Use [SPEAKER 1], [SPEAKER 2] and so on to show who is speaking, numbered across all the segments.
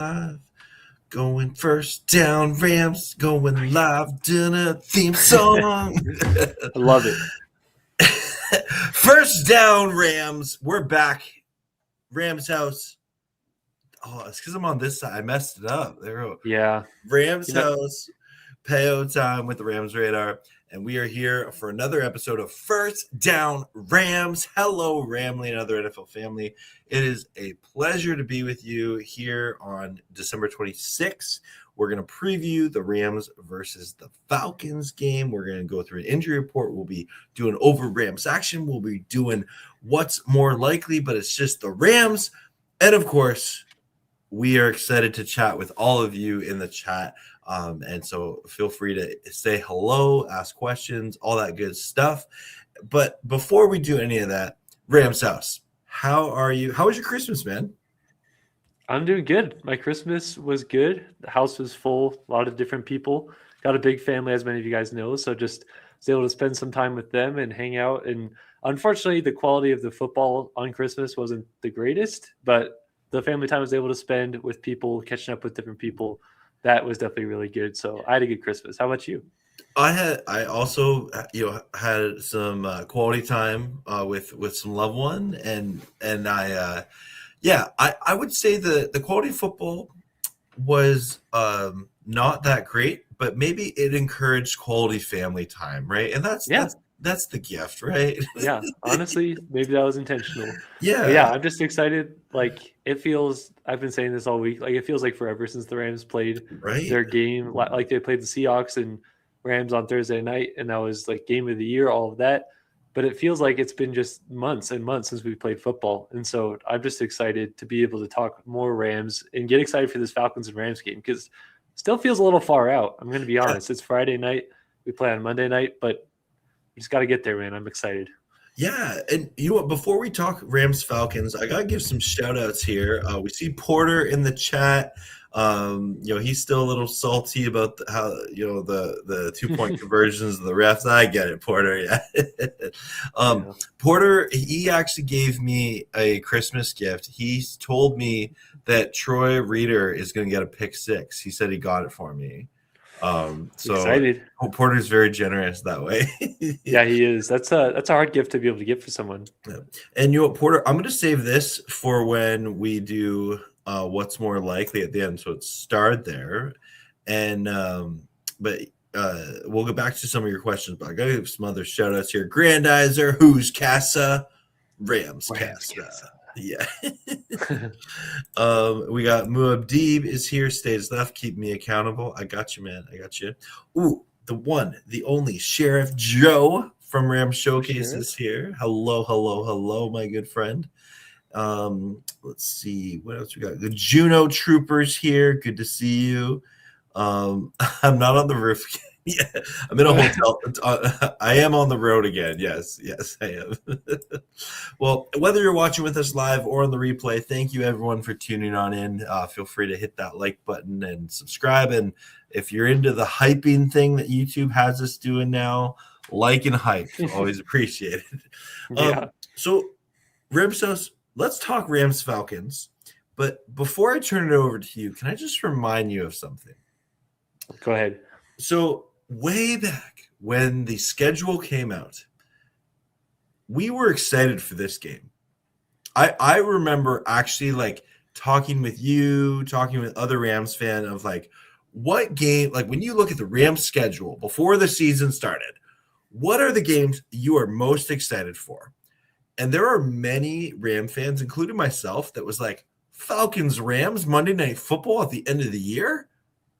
[SPEAKER 1] live. Going first down, Rams. Going live, doing a theme song.
[SPEAKER 2] I love it.
[SPEAKER 1] First down, Rams. We're back. Rams house. Oh, it's because I'm on this side. I messed it up. There we go.
[SPEAKER 2] Yeah.
[SPEAKER 1] Rams house. Payo time with the Rams radar. And we are here for another episode of First Down Rams. Hello, Ramley and other NFL family. It is a pleasure to be with you here on December 26th. We're going to preview the Rams versus the Falcons game. We're going to go through an injury report. We'll be doing over Rams action. We'll be doing what's more likely, but it's just the Rams. And, of course, we are excited to chat with all of you in the chat. And so feel free to say hello, ask questions, all that good stuff. But before we do any of that, Rams house, how are you? How was your Christmas, man?
[SPEAKER 2] I'm doing good. My Christmas was good. The house was full, a lot of different people. Got a big family, as many of you guys know. So just was able to spend some time with them and hang out. And unfortunately, the quality of the football on Christmas wasn't the greatest, but the family time I was able to spend with people, catching up with different people, that was definitely really good. So I had a good Christmas. How about you?
[SPEAKER 1] I also had some quality time with some loved one, and I would say the quality of football was not that great, but maybe it encouraged quality family time, right? And that's the gift, right?
[SPEAKER 2] Yeah, honestly, maybe that was intentional.
[SPEAKER 1] Yeah.
[SPEAKER 2] But yeah, I'm just excited. Like, it feels, I've been saying this all week, like it feels like forever since the Rams played their game. Like they played the Seahawks and Rams on Thursday night, and that was like game of the year, all of that. But it feels like it's been just months and months since we played football. And so I'm just excited to be able to talk more Rams and get excited for this Falcons and Rams game, because it still feels a little far out. I'm going to be honest. It's Friday night. We play on Monday night, but we just got to get there, man. I'm excited.
[SPEAKER 1] Yeah, and you know what? Before we talk Rams Falcons, I gotta give some shout outs here. We see Porter in the chat. He's still a little salty about how the 2-point conversions of the refs. I get it, Porter. Yeah. Porter, he actually gave me a Christmas gift. He's told me that Troy Reeder is going to get a pick six. He said he got it for me. So
[SPEAKER 2] excited.
[SPEAKER 1] Porter's very generous that way.
[SPEAKER 2] Yeah, he is. That's a hard gift to be able to give for someone.
[SPEAKER 1] Yeah. And Porter, I'm going to save this for when we do what's more likely at the end. So it's starred there, and but we'll get back to some of your questions. But I got to give some other shout outs here. Grandizer, who's Casa, Rams Casa. Yeah. We got Muabdeeb is here, stays left, keep me accountable. I got you, man. I got you. Ooh, the one, the only Sheriff Joe from Rams Showcase is here. Hello, my good friend. Let's see what else we got. The Juno Troopers here. Good to see you. I'm not on the roof again. Yeah, I'm in a hotel. I am on the road again. Yes, I am. Well, whether you're watching with us live or on the replay, thank you everyone for tuning on in. Feel free to hit that like button and subscribe. And if you're into the hyping thing that YouTube has us doing now, like and hype. Always appreciated. So, Rams, let's talk Rams Falcons. But before I turn it over to you, can I just remind you of something?
[SPEAKER 2] Go ahead.
[SPEAKER 1] So way back when the schedule came out, we were excited for this game. I remember actually like talking with you, talking with other Rams fan of like, what game, like when you look at the Rams schedule before the season started, what are the games you are most excited for? And there are many Ram fans, including myself, that was like, Falcons Rams Monday Night Football at the end of the year?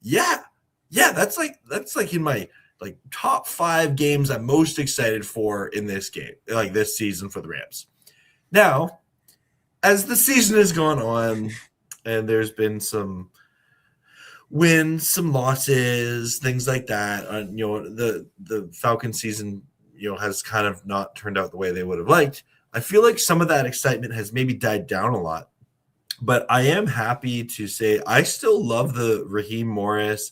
[SPEAKER 1] Yeah, that's like in my like top 5 games I'm most excited for in this game, like this season for the Rams. Now, as the season has gone on, and there's been some wins, some losses, things like that. The Falcon season, has kind of not turned out the way they would have liked. I feel like some of that excitement has maybe died down a lot. But I am happy to say I still love the Raheem Morris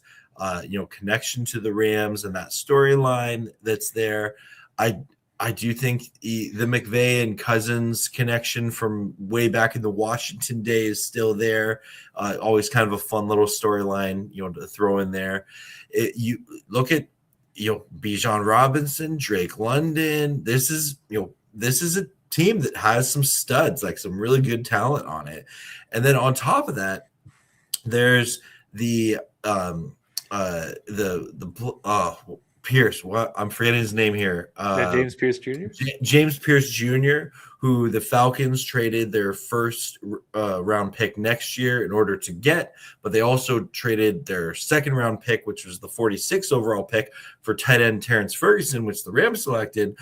[SPEAKER 1] connection to the Rams and that storyline that's there. I I do think the McVay and Cousins connection from way back in the Washington day is still there. Always kind of a fun little storyline, to throw in there. You look at, Bijan Robinson, Drake London. This is a team that has some studs, like some really good talent on it. And then on top of that, there's the Pierce. What? I'm forgetting his name here.
[SPEAKER 2] James Pierce Jr.
[SPEAKER 1] James Pierce Jr., who the Falcons traded their first round pick next year in order to get, but they also traded their second round pick, which was the 46th overall pick, for tight end Terrence Ferguson, which the Rams selected.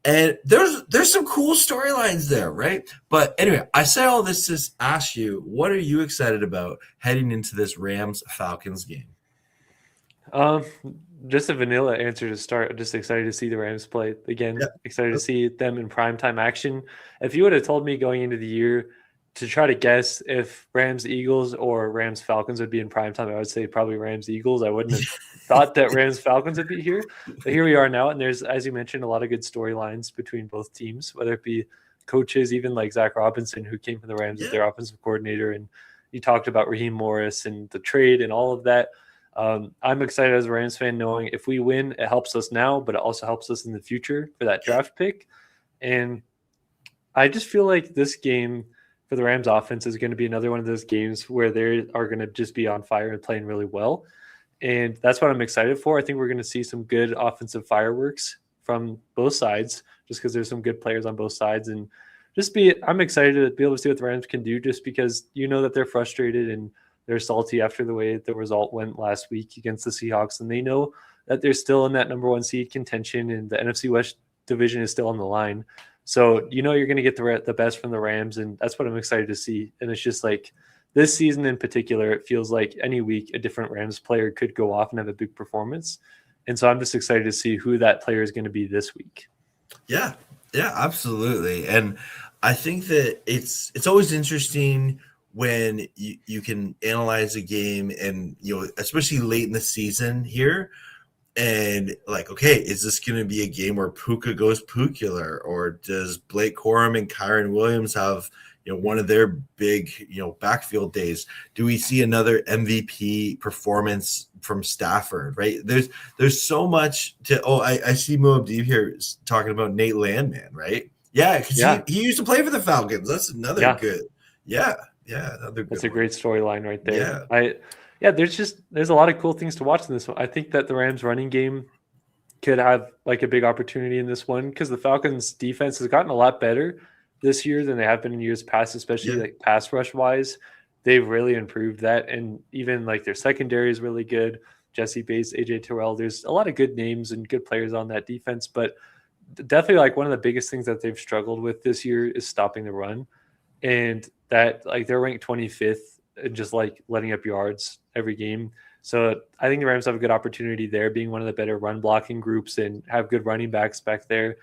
[SPEAKER 1] And there's some cool storylines there, right? But anyway, I say all this to ask you, what are you excited about heading into this Rams-Falcons game?
[SPEAKER 2] Just a vanilla answer to start. Just excited to see the Rams play again. Yeah. Excited to see them in primetime action. If you would have told me going into the year to try to guess if Rams-Eagles or Rams-Falcons would be in primetime, I would say probably Rams-Eagles. I wouldn't have thought that Rams-Falcons would be here. But here we are now, and there's, as you mentioned, a lot of good storylines between both teams, whether it be coaches, even like Zach Robinson, who came from the Rams as their offensive coordinator, and you talked about Raheem Morris and the trade and all of that. I'm excited as a Rams fan, knowing if we win, it helps us now, but it also helps us in the future for that draft pick. And I just feel like this game for the Rams offense is going to be another one of those games where they are going to just be on fire and playing really well. And that's what I'm excited for. I think we're going to see some good offensive fireworks from both sides, just because there's some good players on both sides. And I'm excited to be able to see what the Rams can do, just because that they're frustrated and they're salty after the way the result went last week against the Seahawks, and they know that they're still in that number one seed contention, and the NFC West division is still on the line. So you're going to get the best from the Rams, and that's what I'm excited to see. And it's just like this season in particular, it feels like any week a different Rams player could go off and have a big performance. And so I'm just excited to see who that player is going to be this week.
[SPEAKER 1] Yeah, absolutely. And I think that it's always interesting when you can analyze a game and, especially late in the season here, and like, okay, is this going to be a game where Puka goes pukular, or does Blake Corum and Kyron Williams have, one of their big, backfield days? Do we see another MVP performance from Stafford, right? There's so much to, I see Moab Deep here talking about Nate Landman, right? Yeah, because he used to play for the Falcons. That's another good, that's
[SPEAKER 2] a great storyline right there. There's a lot of cool things to watch in this one. I think that the Rams running game could have like a big opportunity in this one, because the Falcons defense has gotten a lot better this year than they have been in years past, especially like pass rush wise. They've really improved that, and even like their secondary is really good. Jesse Bates, AJ Terrell, there's a lot of good names and good players on that defense, but definitely like one of the biggest things that they've struggled with this year is stopping the run. And that, like, they're ranked 25th and just like letting up yards every game. So I think the Rams have a good opportunity there, being one of the better run blocking groups and have good running backs back there.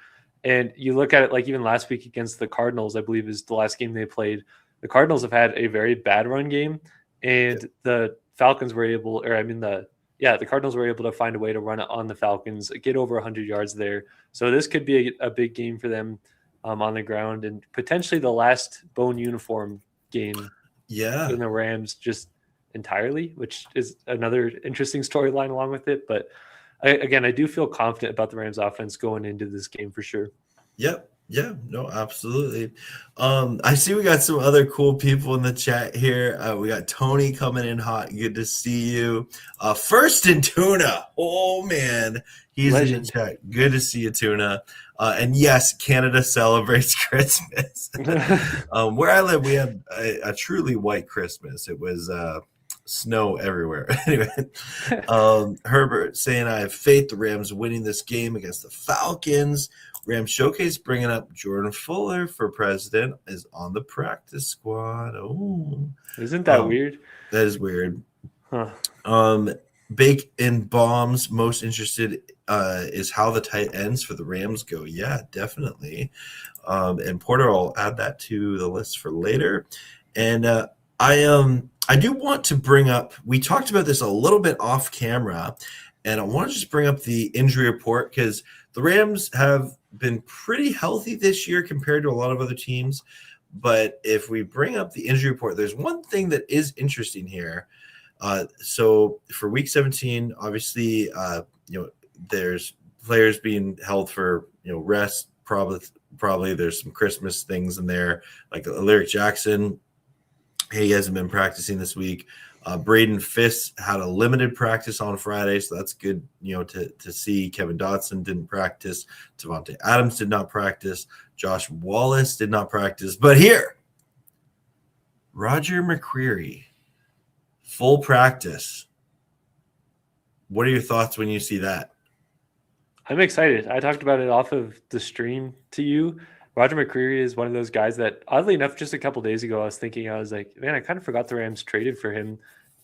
[SPEAKER 2] And you look at it, like even last week against the Cardinals, I believe is the last game they played. The Cardinals have had a very bad run game, and the Falcons were able, the Cardinals were able to find a way to run it on the Falcons, get over 100 yards there. So this could be a big game for them on the ground, and potentially the last bone uniform game in the Rams just entirely, which is another interesting storyline along with it. But I do feel confident about the Rams offense going into this game for sure.
[SPEAKER 1] Yep. Yeah, no, absolutely. I see we got some other cool people in the chat here. We got Tony coming in hot. Good to see you. First in Tuna. Oh, man. He's in the chat. Good to see you, Tuna. And yes, Canada celebrates Christmas. Where I live, we had a truly white Christmas. It was snow everywhere. Anyway, Herbert saying, I have faith the Rams winning this game against the Falcons. Rams Showcase bringing up Jordan Fuller for president is on the practice squad. Oh,
[SPEAKER 2] isn't that weird?
[SPEAKER 1] That is weird. Huh. Bake and Bombs most interested is how the tight ends for the Rams go. Yeah, definitely. And Porter, I'll add that to the list for later. And I do want to bring up, we talked about this a little bit off camera, and I want to just bring up the injury report, because the Rams have been pretty healthy this year compared to a lot of other teams. But if we bring up the injury report, there's one thing that is interesting here. So for week 17, obviously, there's players being held for, rest. Probably there's some Christmas things in there, like Lyric Jackson. He hasn't been practicing this week. Braden Fiss had a limited practice on Friday, so that's good, to see. Kevin Dotson didn't practice. Davante Adams did not practice. Josh Wallace did not practice. But here, Roger McCreary, full practice. What are your thoughts when you see that?
[SPEAKER 2] I'm excited. I talked about it off of the stream to you. Roger McCreary is one of those guys that, oddly enough, just a couple days ago, I was like, man, I kind of forgot the Rams traded for him.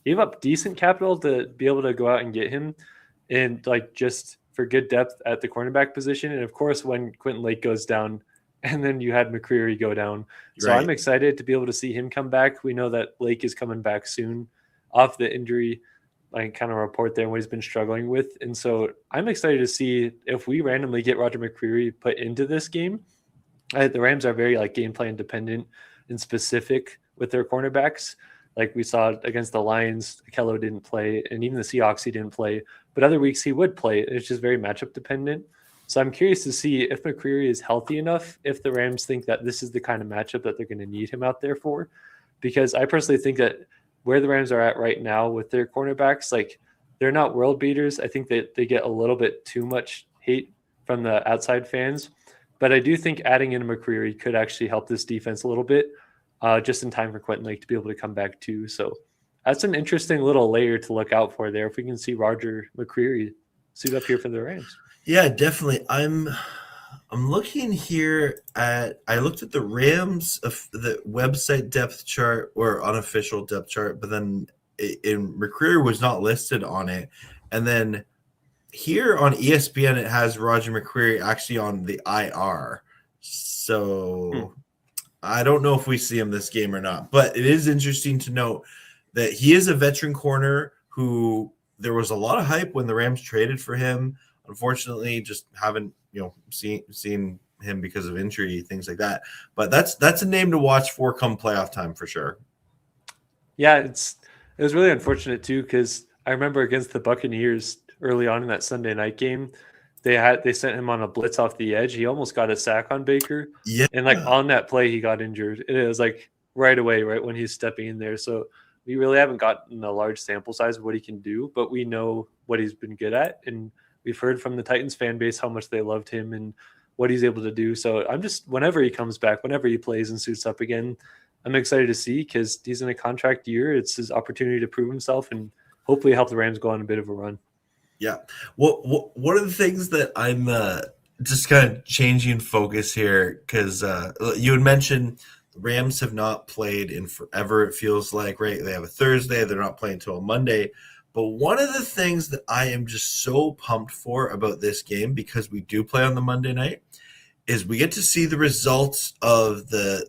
[SPEAKER 2] Gave up decent capital to be able to go out and get him, and just for good depth at the cornerback position. And of course, when Quentin Lake goes down, and then you had McCreary go down. So I'm excited to be able to see him come back. We know that Lake is coming back soon off the injury, kind of report there and what he's been struggling with. And so I'm excited to see if we randomly get Roger McCreary put into this game. The Rams are very game plan dependent and specific with their cornerbacks. Like we saw against the Lions, Kello didn't play, and even the Seahawks, he didn't play. But other weeks he would play. It's just very matchup dependent. So I'm curious to see if McCreary is healthy enough, if the Rams think that this is the kind of matchup that they're going to need him out there for. Because I personally think that where the Rams are at right now with their cornerbacks, they're not world beaters. I think that they get a little bit too much hate from the outside fans. But I do think adding in McCreary could actually help this defense a little bit, just in time for Quentin Lake to be able to come back too. So that's an interesting little layer to look out for there if we can see Roger McCreary suit up here for the Rams.
[SPEAKER 1] Yeah, definitely. I'm looking here I looked at the Rams the website depth chart or unofficial depth chart, but then McCreary was not listed on it. And then here on ESPN, it has Roger McCreary actually on the IR. So I don't know if we see him this game or not, but it is interesting to note that he is a veteran corner who there was a lot of hype when the Rams traded for him. Unfortunately, just haven't seen him because of injury, things like that. But that's a name to watch for come playoff time for sure.
[SPEAKER 2] Yeah, it was really unfortunate too, because I remember against the Buccaneers early on in that Sunday night game, they sent him on a blitz off the edge. He almost got a sack on Baker.
[SPEAKER 1] Yeah.
[SPEAKER 2] And on that play, he got injured. It was right away, right when he's stepping in there. So we really haven't gotten a large sample size of what he can do, but we know what he's been good at. And we've heard from the Titans fan base how much they loved him and what he's able to do. So I'm just, whenever he comes back, whenever he plays and suits up again, I'm excited to see, because he's in a contract year. It's his opportunity to prove himself and hopefully help the Rams go on a bit of a run.
[SPEAKER 1] Yeah. One of the things that I'm just kind of changing focus here, because you had mentioned the Rams have not played in forever, it feels like, right? They have a Thursday. They're not playing until Monday. But one of the things that I am just so pumped for about this game, because we do play on the Monday night, is we get to see the results of the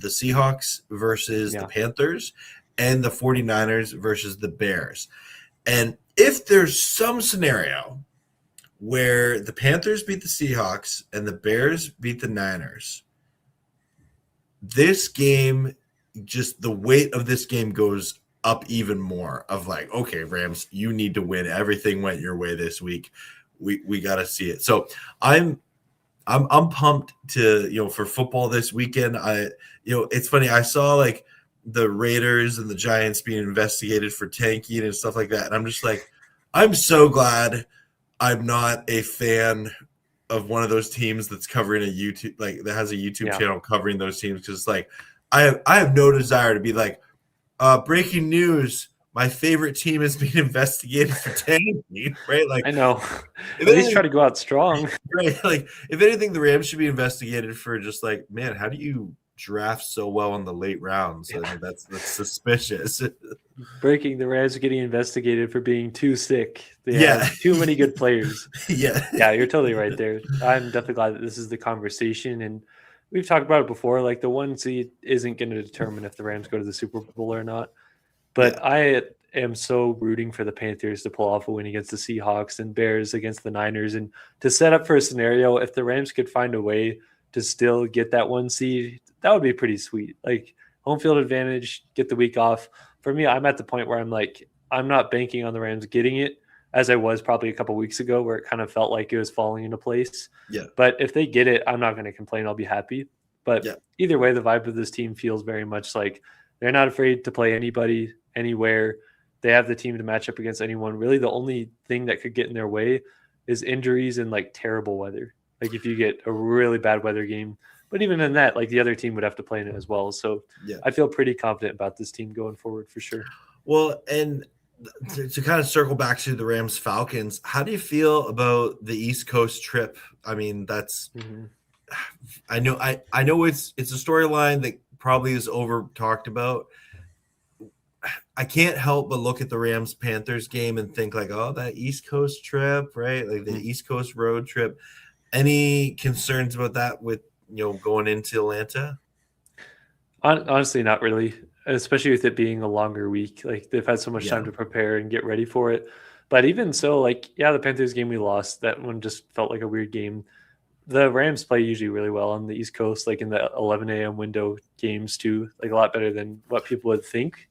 [SPEAKER 1] Seahawks versus the Panthers and the 49ers versus the Bears. And if there's some scenario where the Panthers beat the Seahawks and the Bears beat the Niners, this game, just the weight of this game goes up even more of okay, Rams, you need to win. Everything went your way this week. We got to see it. So I'm pumped to, for football this weekend. It's funny. I saw the Raiders and the Giants being investigated for tanking and stuff like that. And I'm just I'm so glad I'm not a fan of one of those teams that's covering a YouTube, that has a YouTube channel covering those teams. Cause I have no desire to be breaking news. My favorite team is being investigated for tanking, right?
[SPEAKER 2] I know. At least try to go out strong.
[SPEAKER 1] Right. If anything, the Rams should be investigated for just man, how do you draft so well in the late rounds? I mean, that's suspicious.
[SPEAKER 2] The Rams are getting investigated for being too sick. They have too many good players. Yeah, you're totally right there. I'm definitely glad that this is the conversation, and we've talked about it before. The 1 seed isn't going to determine if the Rams go to the Super Bowl or not. But am so rooting for the Panthers to pull off a win against the Seahawks and Bears against the Niners, and to set up for a scenario if the Rams could find a way to still get that 1 seed, that would be pretty sweet. Like home field advantage, get the week off. For me, I'm at the point where I'm like, I'm not banking on the Rams getting it as I was probably a couple weeks ago, where it kind of felt like it was falling into place.
[SPEAKER 1] Yeah.
[SPEAKER 2] But if they get it, I'm not going to complain. I'll be happy. But either way, the vibe of this team feels very much like they're not afraid to play anybody, anywhere. They have the team to match up against anyone. Really, the only thing that could get in their way is injuries and like terrible weather. Like if you get a really bad weather game, but even in that, like the other team would have to play in it as well. So I feel pretty confident about this team going forward for sure.
[SPEAKER 1] Well, and to kind of circle back to the Rams Falcons, how do you feel about the East Coast trip? I mean, that's I know it's a storyline that probably is over talked about. I can't help but look at the Rams Panthers game and think like, oh, that East Coast trip, right? Like the East Coast road trip. Any concerns about that with, going into Atlanta?
[SPEAKER 2] Honestly, not really, especially with it being a longer week. Like they've had so much time to prepare and get ready for it. But even so, like, the Panthers game we lost, that one just felt like a weird game. The Rams play usually really well on the East Coast, like in the 11 a.m. window games too, like a lot better than what people would think.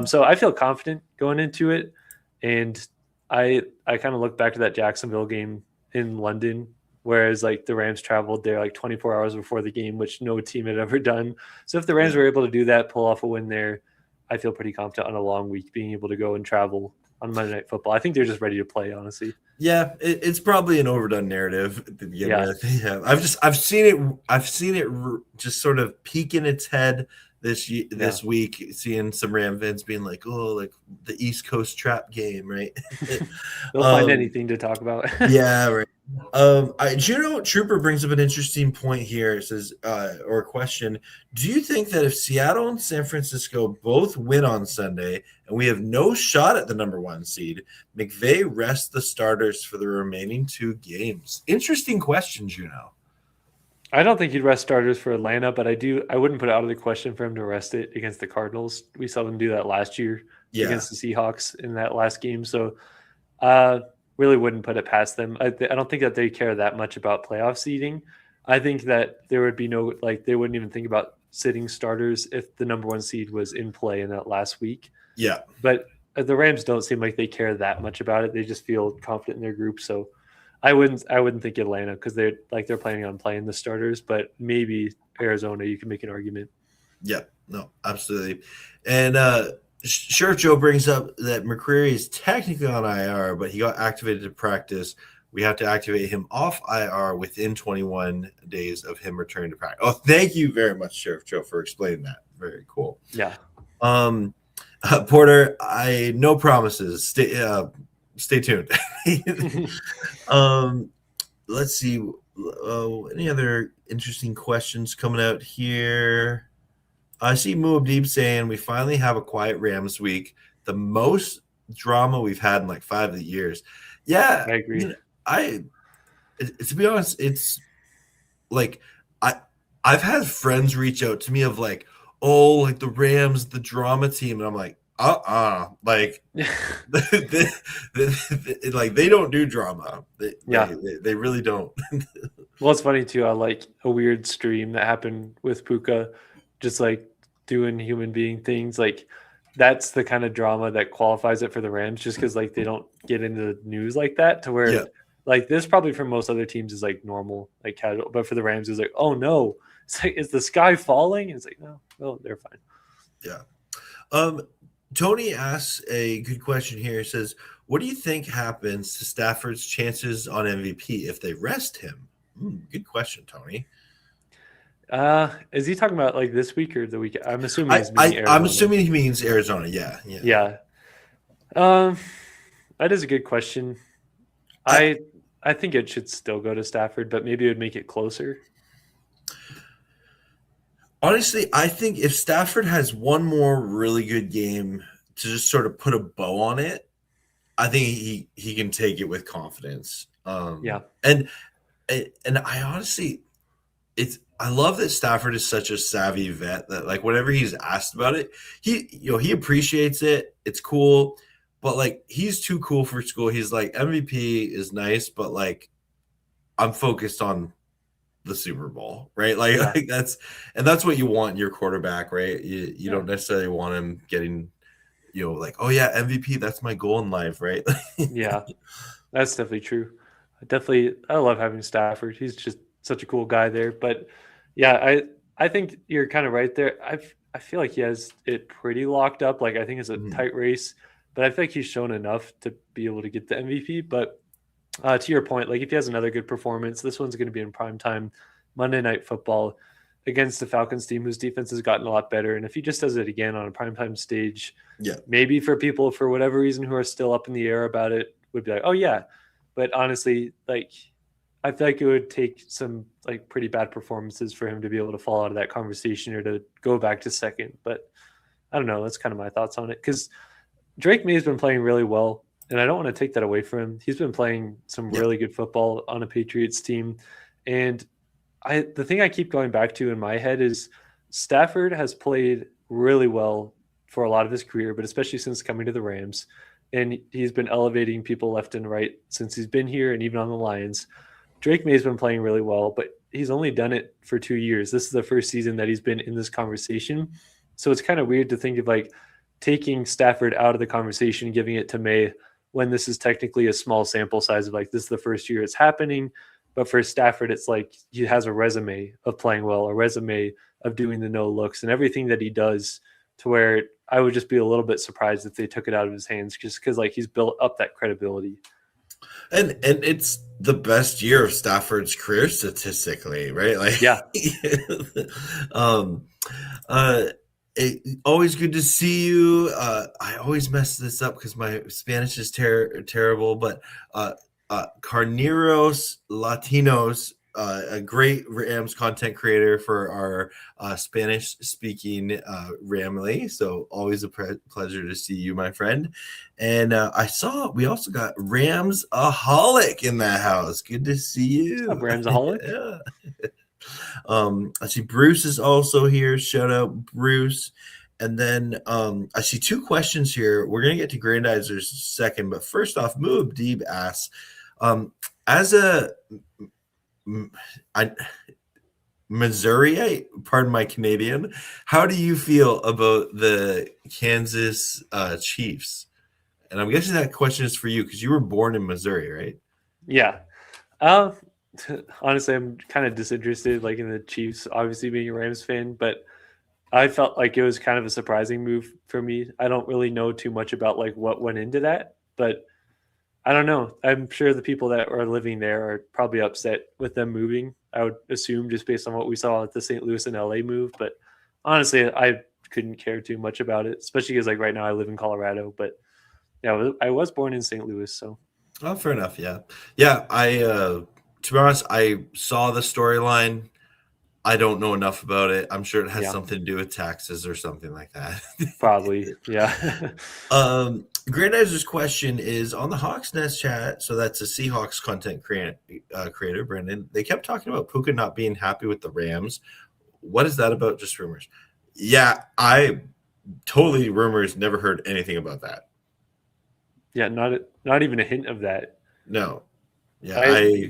[SPEAKER 2] So I feel confident going into it. And I kind of look back to that Jacksonville game in London, whereas like the Rams traveled there like 24 hours before the game, which no team had ever done. So if the Rams were able to do that, pull off a win there, I feel pretty confident on a long week being able to go and travel on Monday Night Football. I think they're just ready to play, honestly.
[SPEAKER 1] Yeah, it's probably an overdone narrative at the beginning. I've seen it just sort of peek in its head this week, seeing some Ram fans being like, oh, like the East Coast trap game, right?
[SPEAKER 2] They'll find anything to talk about.
[SPEAKER 1] Yeah, right. Juno Trooper brings up an interesting point here. It says, or a question: do you think that if Seattle and San Francisco both win on Sunday and we have no shot at the number 1 seed, McVay rests the starters for the remaining 2 games? Interesting question, Juno.
[SPEAKER 2] I don't think he'd rest starters for Atlanta, but I wouldn't put it out of the question for him to rest it against the Cardinals. We saw them do that last year against the Seahawks in that last game. So really wouldn't put it past them. I don't think that they care that much about playoff seeding. I think that there would be they wouldn't even think about sitting starters if the number 1 seed was in play in that last week.
[SPEAKER 1] Yeah.
[SPEAKER 2] But the Rams don't seem like they care that much about it. They just feel confident in their group. So I wouldn't think Atlanta, because they're planning on playing the starters, but maybe Arizona, you can make an argument.
[SPEAKER 1] Yeah, no, absolutely. And Sheriff Joe brings up that McCreary is technically on IR, but he got activated to practice. We have to activate him off IR within 21 days of him returning to practice. Oh, thank you very much, Sheriff Joe, for explaining that. Very cool.
[SPEAKER 2] Yeah.
[SPEAKER 1] Porter, no promises. Stay tuned. Let's see. Any other interesting questions coming out here? I see Muabdeeb saying we finally have a quiet Rams week, the most drama we've had in like 5 years. Yeah,
[SPEAKER 2] I agree.
[SPEAKER 1] To be honest, it's like I've had friends reach out to me of like, oh, like the Rams, the drama team, and I'm like, like they don't do drama. They really don't.
[SPEAKER 2] Well, it's funny too. I like a weird stream that happened with Puka, just like doing human being things. Like that's the kind of drama that qualifies it for the Rams, just because like they don't get into the news like that, to where like this probably for most other teams is like normal, like casual, but for the Rams it's like, oh no, it's like, is the sky falling? And it's like, no, they're fine.
[SPEAKER 1] Yeah. Tony asks a good question here. He says, what do you think happens to Stafford's chances on MVP if they rest him? Good question, Tony.
[SPEAKER 2] Is he talking about like this week or the week? I'm assuming
[SPEAKER 1] I'm assuming he means Arizona. Yeah.
[SPEAKER 2] That is a good question. I think it should still go to Stafford, but maybe it would make it closer.
[SPEAKER 1] Honestly, I think if Stafford has one more really good game to just sort of put a bow on it, I think he can take it with confidence. And I honestly, I love that Stafford is such a savvy vet that like whenever he's asked about it, he appreciates it. It's cool, but like he's too cool for school. He's like MVP is nice, but like I'm focused on the Super Bowl, right? Like that's what you want in your quarterback, right? You don't necessarily want him getting, like, oh yeah, MVP, that's my goal in life, right?
[SPEAKER 2] Yeah, that's definitely true. I love having Stafford. He's just such a cool guy there. But yeah, I think you're kind of right there. I feel like he has it pretty locked up. Like I think it's a tight race, but I feel like he's shown enough to be able to get the MVP. But to your point, like if he has another good performance, this one's going to be in prime time, Monday Night Football against the Falcons team whose defense has gotten a lot better. And if he just does it again on a primetime stage, maybe for people for whatever reason who are still up in the air about it would be like, oh yeah. But honestly, like I feel like it would take some like pretty bad performances for him to be able to fall out of that conversation or to go back to second. But I don't know. That's kind of my thoughts on it. Because Drake May has been playing really well, and I don't want to take that away from him. He's been playing some really good football on a Patriots team. And the thing I keep going back to in my head is Stafford has played really well for a lot of his career, but especially since coming to the Rams. And he's been elevating people left and right since he's been here and even on the Lions. Drake May's been playing really well, but he's only done it for 2 years. This is the first season that he's been in this conversation. So it's kind of weird to think of like taking Stafford out of the conversation, giving it to May when this is technically a small sample size of like, this is the first year it's happening. But for Stafford, it's like he has a resume of playing well, a resume of doing the no looks and everything that he does, to where I would just be a little bit surprised if they took it out of his hands, just because like he's built up that credibility.
[SPEAKER 1] And it's the best year of Stafford's career statistically, right? Like, always good to see you. I always mess this up because my Spanish is terrible, but Carneros Latinos, a great Rams content creator for our Spanish-speaking Ramley. So always a pleasure to see you, my friend. And I saw we also got Rams-aholic in that house. Good to see you.
[SPEAKER 2] Rams-aholic?
[SPEAKER 1] Yeah. I see Bruce is also here. Shout out, Bruce. And then I see two questions here. We're going to get to Grandizers second. But first off, Muabdeeb asks, as a Missouri, pardon my Canadian, how do you feel about the Kansas Chiefs? And I'm guessing that question is for you because you were born in Missouri, right?
[SPEAKER 2] Yeah. Honestly, I'm kind of disinterested like in the Chiefs, obviously being a Rams fan, but I felt like it was kind of a surprising move for me. I don't really know too much about like what went into that, but I don't know. I'm sure the people that are living there are probably upset with them moving. I would assume just based on what we saw at the St. Louis and LA move. But honestly, I couldn't care too much about it, especially because like right now I live in Colorado. But yeah, I was born in St. Louis, so.
[SPEAKER 1] Oh, fair enough. Yeah. To be honest, I saw the storyline. I don't know enough about it. I'm sure it has something to do with taxes or something like that.
[SPEAKER 2] Probably, yeah.
[SPEAKER 1] Grandizer's question is on the Hawks Nest chat. So that's a Seahawks content creator, Brendan. They kept talking about Puka not being happy with the Rams. What is that about? Just rumors? Yeah, I totally rumors. Never heard anything about that.
[SPEAKER 2] Yeah, not even a hint of that.
[SPEAKER 1] No. Yeah,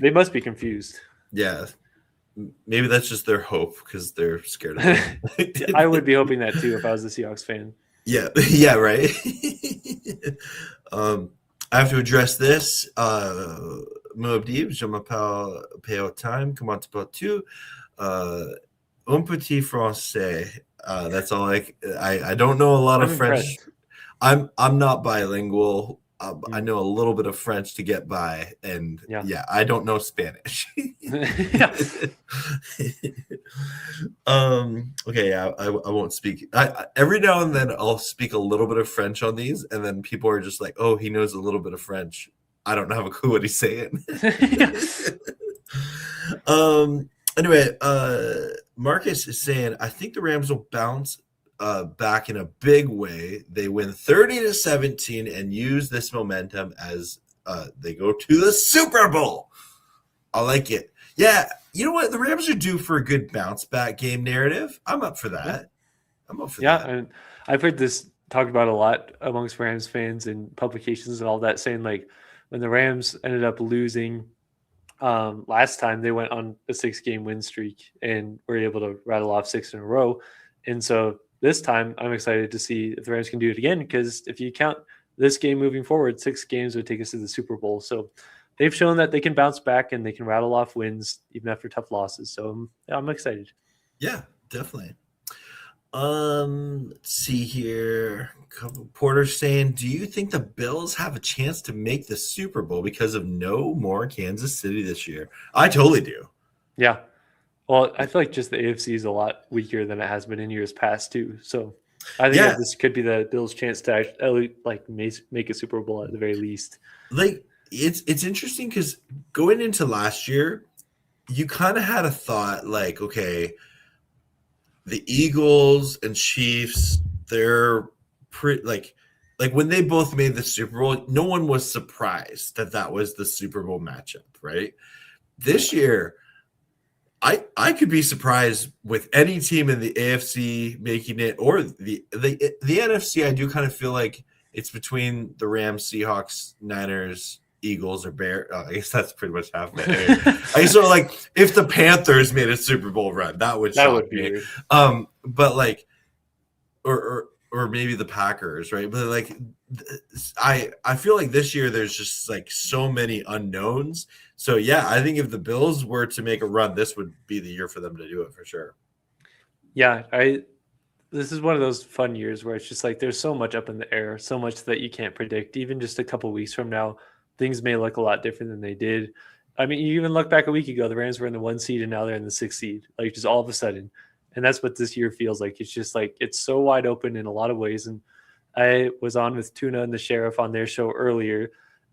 [SPEAKER 2] they must be confused.
[SPEAKER 1] Yeah. Maybe that's just their hope because they're scared of it.
[SPEAKER 2] I would be hoping that too if I was a Seahawks fan.
[SPEAKER 1] Yeah, right. I have to address this. Muabdeeb, je m'appelle Peo Time, comment tu peux-tu? Un petit français. That's all I don't know a lot of French. I'm not bilingual. I know a little bit of French to get by, and I don't know Spanish. Okay, I won't speak. Every now and then I'll speak a little bit of French on these, and then people are just like, "Oh, he knows a little bit of French." I don't have a clue what he's saying. Anyway, Marcus is saying, I think the Rams will bounce back in a big way. They win 30-17 and use this momentum as they go to the Super Bowl. I like it. Yeah, you know what? The Rams are due for a good bounce back game narrative. I'm up for that.
[SPEAKER 2] Yeah.
[SPEAKER 1] I'm up for
[SPEAKER 2] Yeah,
[SPEAKER 1] that.
[SPEAKER 2] and I've heard this talked about a lot amongst Rams fans and publications and all that, saying like when the Rams ended up losing last time, they went on a 6-game win streak and were able to rattle off 6 in a row. And so this time, I'm excited to see if the Rams can do it again, because if you count this game moving forward, 6 games would take us to the Super Bowl. So they've shown that they can bounce back and they can rattle off wins even after tough losses. So I'm excited.
[SPEAKER 1] Yeah, definitely. Let's see here. Porter saying, do you think the Bills have a chance to make the Super Bowl because of no more Kansas City this year? I totally do.
[SPEAKER 2] Yeah. Well, I feel like just the AFC is a lot weaker than it has been in years past too. So I think that this could be the Bills' chance to actually make a Super Bowl at the very least.
[SPEAKER 1] Like it's interesting because going into last year, you kind of had a thought like, okay, the Eagles and Chiefs, they're pretty like when they both made the Super Bowl, no one was surprised that was the Super Bowl matchup, right? This year, I could be surprised with any team in the AFC making it, or the NFC. I do kind of feel like it's between the Rams, Seahawks, Niners, Eagles, or Bears. I guess that's pretty much half of it. I so like if the Panthers made a Super Bowl run, that would be
[SPEAKER 2] weird.
[SPEAKER 1] But like, or maybe the Packers, right? But like, I feel like this year there's just like so many unknowns. So yeah, I think if the Bills were to make a run, this would be the year for them to do it for sure.
[SPEAKER 2] Yeah, this is one of those fun years where it's just like there's so much up in the air, so much that you can't predict. Even just a couple weeks from now, things may look a lot different than they did. I mean, you even look back a week ago, the Rams were in the 1 seed and now they're in the 6 seed, like just all of a sudden. And that's what this year feels like. It's just like it's so wide open in a lot of ways. And I was on with Tuna and the Sheriff on their show earlier,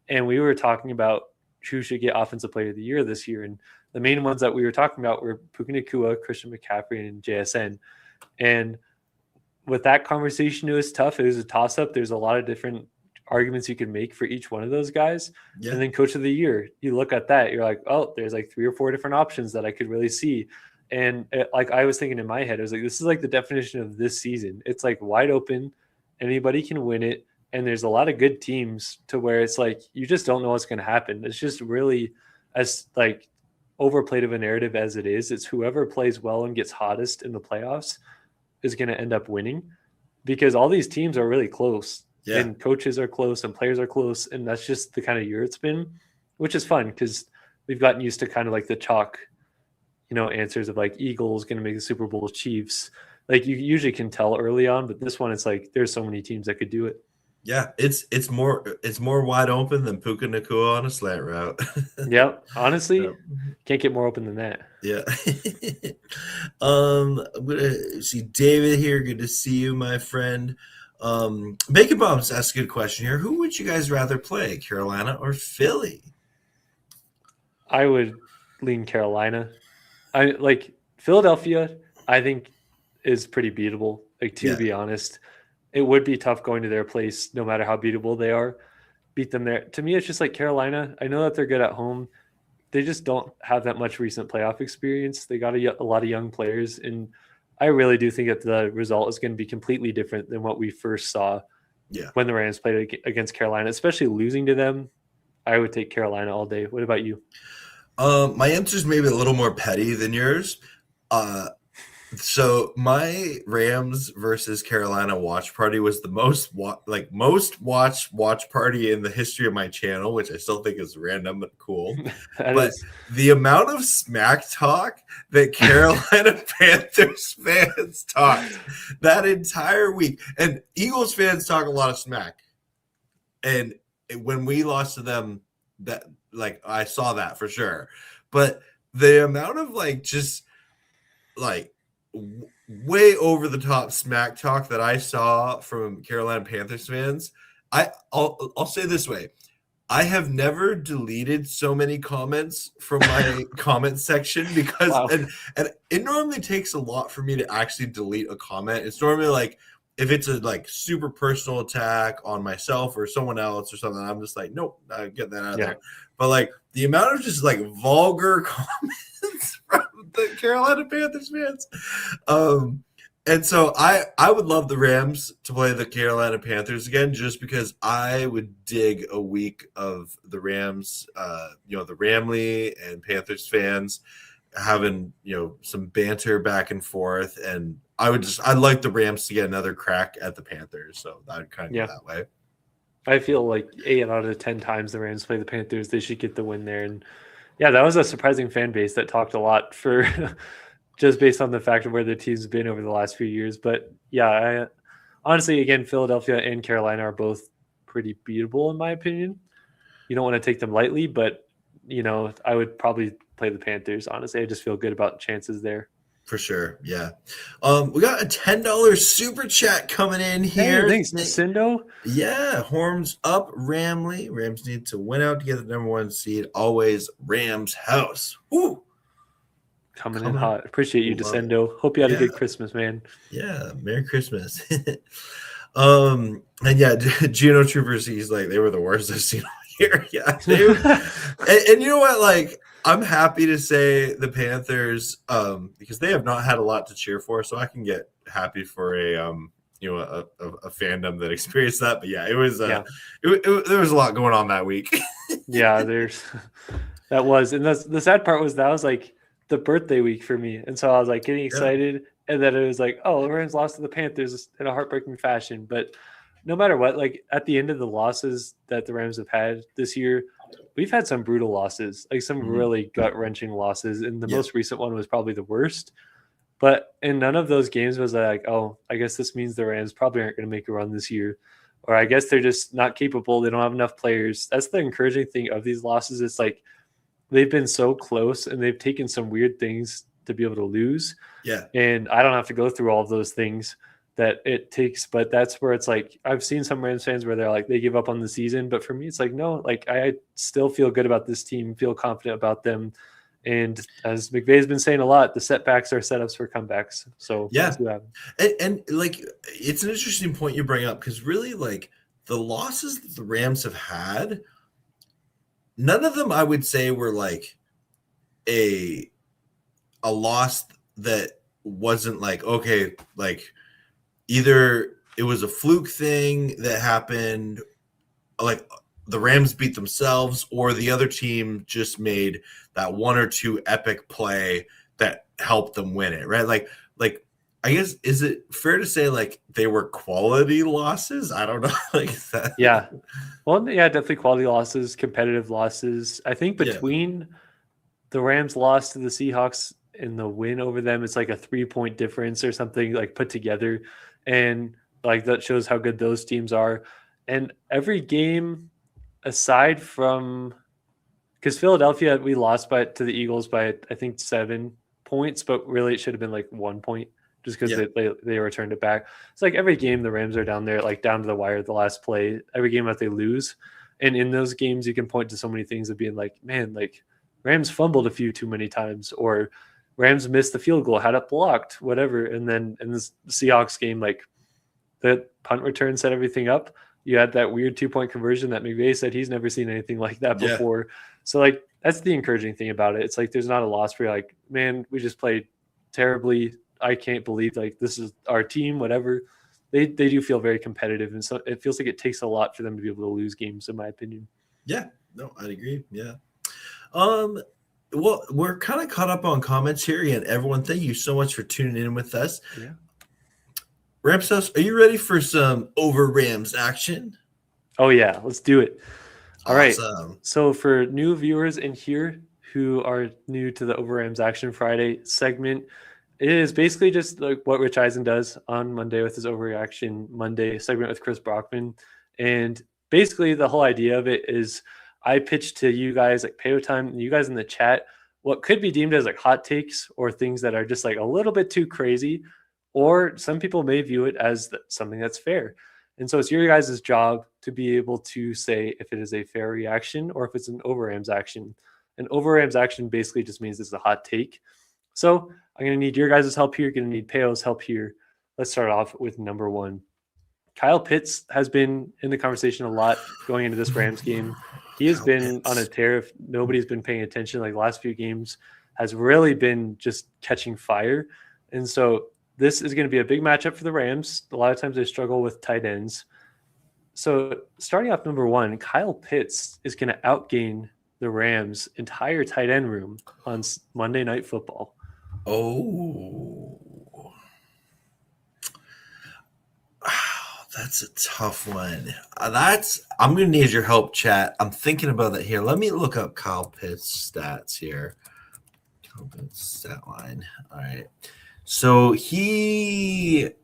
[SPEAKER 2] and we were talking about who should get Offensive Player of the Year this year. And the main ones that we were talking about were Puka Nacua, Christian McCaffrey, and JSN. And with that conversation, it was tough. It was a toss-up. There's a lot of different arguments you can make for each one of those guys. Yeah. And then Coach of the Year, you look at that, you're like, oh, there's like 3 or 4 different options that I could really see. And like I was thinking in my head, I was like, this is like the definition of this season. It's like wide open. Anybody can win it. And there's a lot of good teams to where it's like you just don't know what's going to happen. It's just really as like overplayed of a narrative as it is. It's whoever plays well and gets hottest in the playoffs is going to end up winning, because all these teams are really close. Yeah. And coaches are close and players are close. And that's just the kind of year it's been, which is fun because we've gotten used to kind of like the chalk, answers of like Eagles going to make the Super Bowl, Chiefs. Like you usually can tell early on, but this one, it's like there's so many teams that could do it.
[SPEAKER 1] Yeah, it's more wide open than Puka Nacua on a slant route.
[SPEAKER 2] Yep, honestly, can't get more open than that.
[SPEAKER 1] Yeah. I'm gonna see David here. Good to see you, my friend. Bacon Bombs asked a good question here. Who would you guys rather play, Carolina or Philly?
[SPEAKER 2] I would lean Carolina. I like Philadelphia. I think is pretty beatable. Like to be honest. It would be tough going to their place, no matter how beatable they are. Beat them there. To me, it's just like Carolina. I know that they're good at home. They just don't have that much recent playoff experience. They got a lot of young players, and I really do think that the result is going to be completely different than what we first saw when the Rams played against Carolina, especially losing to them. I would take Carolina all day. What about you?
[SPEAKER 1] My answer is maybe a little more petty than yours. So my Rams versus Carolina watch party was the most watched watch party in the history of my channel, which I still think is random but cool. But the amount of smack talk that Carolina Panthers fans talked that entire week, and Eagles fans talk a lot of smack. And when we lost to them, that like I saw that for sure. But the amount of way over the top smack talk that I saw from Carolina Panthers fans, I'll say this way. I have never deleted so many comments from my comment section because and it normally takes a lot for me to actually delete a comment. It's normally like if it's a like super personal attack on myself or someone else or something, I'm just like, nope, I get that out of there. But like the amount of just like vulgar comments from the Carolina Panthers fans. And so I would love the Rams to play the Carolina Panthers again, just because I would dig a week of the Rams, the Ramley and Panthers fans having, some banter back and forth. And I'd like the Rams to get another crack at the Panthers. So I'd kind of go that way.
[SPEAKER 2] I feel like 8 out of 10 times the Rams play the Panthers, they should get the win there. And yeah, that was a surprising fan base that talked a lot for just based on the fact of where the team's been over the last few years. But yeah, honestly, again, Philadelphia and Carolina are both pretty beatable in my opinion. You don't want to take them lightly, but I would probably play the Panthers. Honestly, I just feel good about chances there.
[SPEAKER 1] For sure, yeah. We got a $10 super chat coming in here.
[SPEAKER 2] Hey, thanks, Cindo.
[SPEAKER 1] Yeah, horns up, Ramley. Rams need to win out to get the number 1 seed. Always Rams house. Woo!
[SPEAKER 2] Coming in hot. Appreciate you, Descendo. Hope you had a good Christmas, man.
[SPEAKER 1] Yeah, Merry Christmas. And yeah, Geno Troopers, he's like, they were the worst I've seen all year. Yeah, and you know what? Like, I'm happy to say the Panthers, because they have not had a lot to cheer for, so I can get happy for a fandom that experienced that. But yeah, it was there was a lot going on that week.
[SPEAKER 2] Yeah, that was, and the sad part was that was like the birthday week for me, and so I was like getting excited, and then it was like, oh, the Rams lost to the Panthers in a heartbreaking fashion. But no matter what, like at the end of the losses that the Rams have had this year, we've had some brutal losses, like some really gut-wrenching losses, and the most recent one was probably the worst. But in none of those games was I like, oh, I guess this means the Rams probably aren't going to make a run this year, or I guess they're just not capable. They don't have enough players. That's the encouraging thing of these losses. It's like they've been so close, and they've taken some weird things to be able to lose.
[SPEAKER 1] Yeah.
[SPEAKER 2] And I don't have to go through all of those things that it takes, but that's where it's like I've seen some Rams fans where they're like they give up on the season, but for me it's like no, like I still feel good about this team, feel confident about them, and as McVay's been saying a lot, the setbacks are setups for comebacks. So
[SPEAKER 1] yeah, and like it's an interesting point you bring up, because really like the losses that the Rams have had, none of them I would say were like a loss that wasn't like, okay, like either it was a fluke thing that happened, like the Rams beat themselves, or the other team just made that 1 or 2 epic play that helped them win it, right? Like I guess, is it fair to say like they were quality losses? I don't know. Like that.
[SPEAKER 2] Yeah. Well, yeah, definitely quality losses, competitive losses. I think between the Rams loss to the Seahawks and the win over them, it's like a 3-point difference or something like put together. And like that shows how good those teams are. And every game aside from, because Philadelphia, we lost to the Eagles by I think 7 points, but really it should have been like 1 point just because they returned it back. It's like every game the Rams are down there, like down to the wire, the last play, every game that they lose. And in those games, you can point to so many things of being like, man, like Rams fumbled a few too many times, or Rams missed the field goal, had it blocked, whatever. And then in this Seahawks game, like the punt return set everything up. You had that weird 2-point conversion that McVay said he's never seen anything like that before. So like that's the encouraging thing about it. It's like there's not a loss where you're like, man, we just played terribly. I can't believe like this is our team, whatever. They do feel very competitive, and so it feels like it takes a lot for them to be able to lose games, in my opinion.
[SPEAKER 1] Yeah, no, I'd agree. Yeah. Well, we're kind of caught up on comments here. Again, everyone, thank you so much for tuning in with us.
[SPEAKER 2] Yeah.
[SPEAKER 1] Rams House, are you ready for some over Rams action?
[SPEAKER 2] Oh, yeah. Let's do it. All right.
[SPEAKER 1] Awesome.
[SPEAKER 2] So for new viewers in here who are new to the Over Rams Action Friday segment, it is basically just like what Rich Eisen does on Monday with his Overreaction Monday segment with Chris Brockman. And basically the whole idea of it is I pitch to you guys like Payo Time, and you guys in the chat, what could be deemed as like hot takes or things that are just like a little bit too crazy, or some people may view it as something that's fair. And so it's your guys' job to be able to say if it is a fair reaction or if it's an Over Rams action. An Over Rams action basically just means it's a hot take. So I'm going to need your guys' help here. You're going to need Payo's help here. Let's start off with number one. Kyle Pitts has been in the conversation a lot going into this Rams game. He has been on a tear. If nobody's been paying attention, like the last few games has really been just catching fire. And so this is going to be a big matchup for the Rams. A lot of times they struggle with tight ends. So starting off number one, Kyle Pitts is going to outgain the Rams' entire tight end room on Monday Night Football.
[SPEAKER 1] Oh. That's a tough one. I'm going to need your help, chat. I'm thinking about that here. Let me look up Kyle Pitts' stats here. Kyle Pitts stat line. All right. So okay.